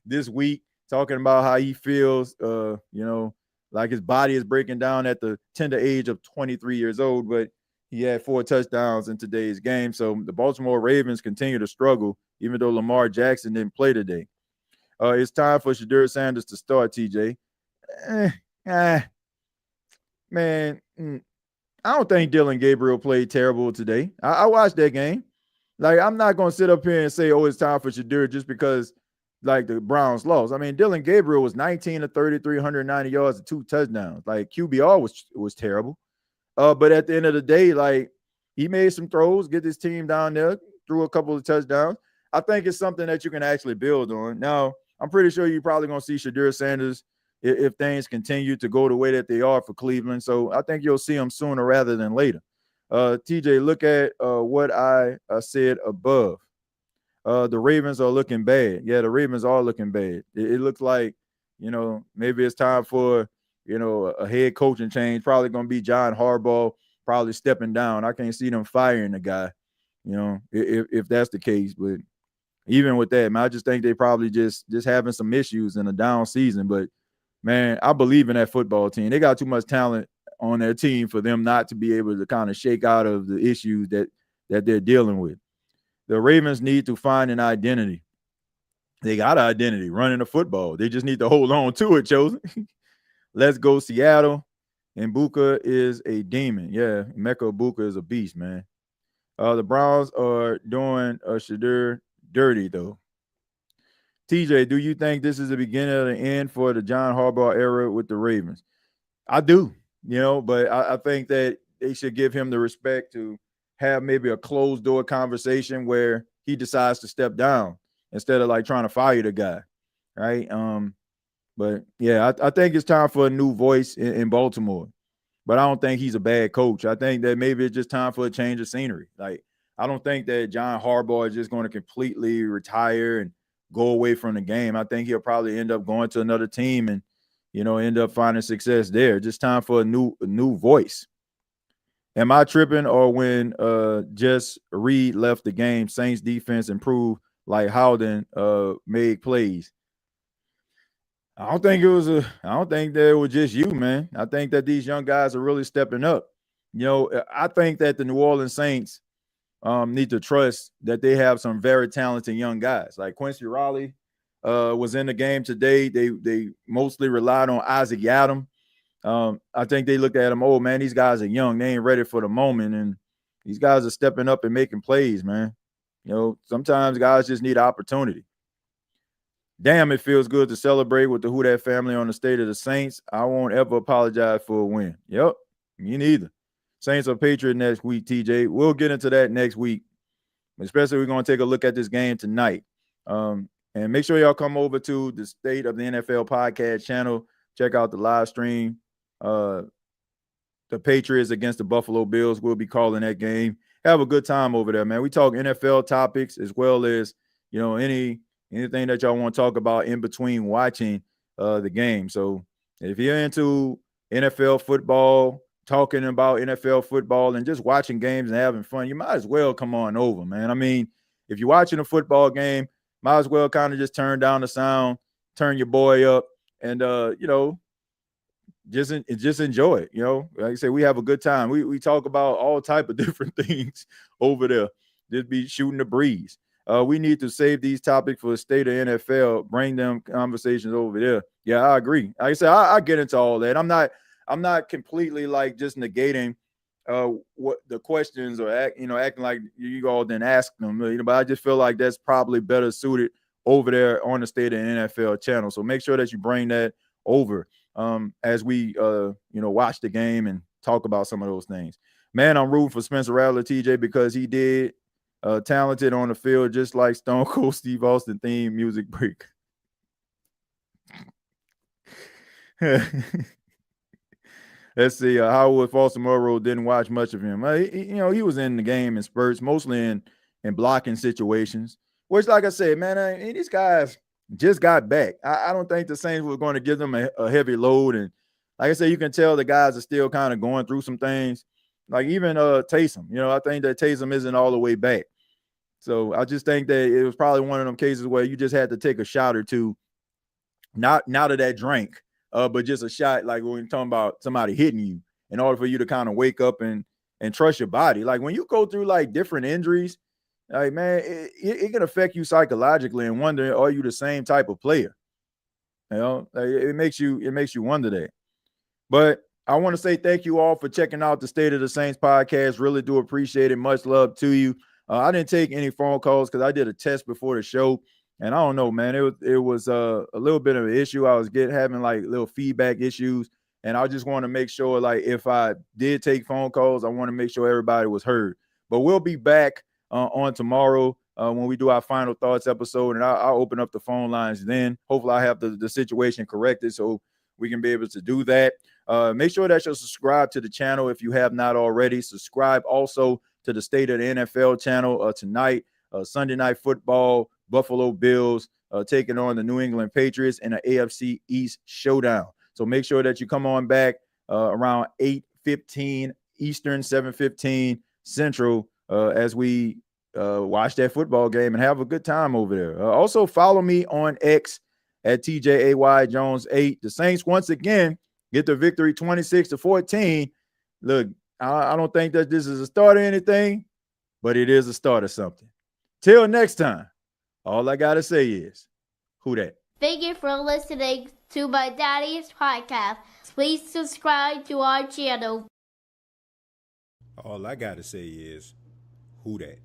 this week, talking about how he feels, like his body is breaking down at the tender age of 23 years old. But He had 4 touchdowns in today's game. So the Baltimore Ravens continue to struggle, even though Lamar Jackson didn't play today. It's time for Shedeur Sanders to start, TJ. Man, I don't think Dylan Gabriel played terrible today. I watched that game. Like, I'm not going to sit up here and say, oh, it's time for Shedeur just because, like, the Browns lost. I mean, Dylan Gabriel was 19 to 33, 190 yards and 2 touchdowns. Like, QBR was terrible. But at the end of the day, like, he made some throws, get his team down there, threw a couple of touchdowns. I think it's something that you can actually build on. Now, I'm pretty sure you're probably going to see Shedeur Sanders if things continue to go the way that they are for Cleveland. So I think you'll see him sooner rather than later. TJ, look at what I said above. The Ravens are looking bad. Yeah, the Ravens are looking bad. It looks like, maybe it's time for, a head coaching change. Probably going to be John Harbaugh probably stepping down. I can't see them firing the guy, if that's the case. But even with that, man, I just think they probably just having some issues in a down season. But, man, I believe in that football team. They got too much talent on their team for them not to be able to kind of shake out of the issues that they're dealing with. The Ravens need to find an identity. They got an identity running the football. They just need to hold on to it, Chosen. Let's go Seattle. And Buka is a demon. Yeah, Mecca Buka is a beast, man. The Browns are doing Shedeur dirty, though. TJ, do you think this is the beginning of the end for the John Harbaugh era with the Ravens? I do, but I think that they should give him the respect to have maybe a closed door conversation where he decides to step down instead of like trying to fire the guy. Right. But yeah, I think it's time for a new voice in Baltimore, but I don't think he's a bad coach. I think that maybe it's just time for a change of scenery. Like, I don't think that John Harbaugh is just going to completely retire and go away from the game. I think he'll probably end up going to another team and, end up finding success there. Just time for a new voice. Am I tripping, or when Jess Reed left the game, Saints defense improved like Howden made plays? I don't think that it was just you, man. I think that these young guys are really stepping up. I think that the New Orleans Saints need to trust that they have some very talented young guys. Like Quincy Riley was in the game today. They mostly relied on Isaac Yiadom. I think they looked at him, oh, man, these guys are young. They ain't ready for the moment. And these guys are stepping up and making plays, man. Sometimes guys just need opportunity. Damn, it feels good to celebrate with the Who Dat family on the state of the Saints. I won't ever apologize for a win. Yep, me neither. Saints are Patriot next week, TJ. We'll get into that next week. Especially we're going to take a look at this game tonight. And make sure y'all come over to the State of the NFL podcast channel. Check out the live stream. The Patriots against the Buffalo Bills. We'll be calling that game. Have a good time over there, man. We talk NFL topics as well as, anything that y'all want to talk about in between watching the game. So if you're into NFL football, talking about NFL football and just watching games and having fun, you might as well come on over, man. I mean, if you're watching a football game, might as well kind of just turn down the sound, turn your boy up, and just enjoy it. Like I said, we have a good time. We talk about all type of different things over there. Just be shooting the breeze. We need to save these topics for the state of NFL, bring them conversations over there. Yeah, I agree. Like I said, I get into all that. I'm not completely like just negating what the questions or acting like you all didn't ask them. But I just feel like that's probably better suited over there on the State of NFL channel. So make sure that you bring that over as we watch the game and talk about some of those things. Man, I'm rooting for Spencer Rattler, TJ, because he did talented on the field, just like Stone Cold Steve Austin theme music break. Let's see. Howard Foster Monroe didn't watch much of him. He was in the game in spurts, mostly in blocking situations. Which, like I said, man, these guys just got back. I don't think the Saints were going to give them a heavy load. And like I said, you can tell the guys are still kind of going through some things. Like even Taysom, I think that Taysom isn't all the way back. So I just think that it was probably one of them cases where you just had to take a shot or two, not of that drink, but just a shot like when you're talking about somebody hitting you in order for you to kind of wake up and and trust your body. Like when you go through like different injuries, like man, it can affect you psychologically and wonder, are you the same type of player? You know, like, it makes you wonder that. But I want to say thank you all for checking out the State of the Saints podcast. Really do appreciate it. Much love to you. I didn't take any phone calls because I did a test before the show, and I don't know, man. It was a little bit of an issue. I was having like little feedback issues, and I just want to make sure, like, if I did take phone calls, I want to make sure everybody was heard. But we'll be back on tomorrow when we do our final thoughts episode, and I'll open up the phone lines then. Hopefully, I have the situation corrected so we can be able to do that. Make sure that you'll subscribe to the channel if you have not already. Subscribe also to the State of the NFL channel tonight. Sunday Night Football, Buffalo Bills taking on the New England Patriots in an AFC East showdown. So make sure that you come on back around 8:15 Eastern, 7:15 Central as we watch that football game and have a good time over there. Also follow me on X at TJAYJones8. The Saints once again get the victory 26-14. Look, I don't think that this is a start of anything, but it is a start of something. Till next time, all I got to say is, who dat? Thank you for listening to my daddy's podcast. Please subscribe to our channel. All I got to say is, who dat?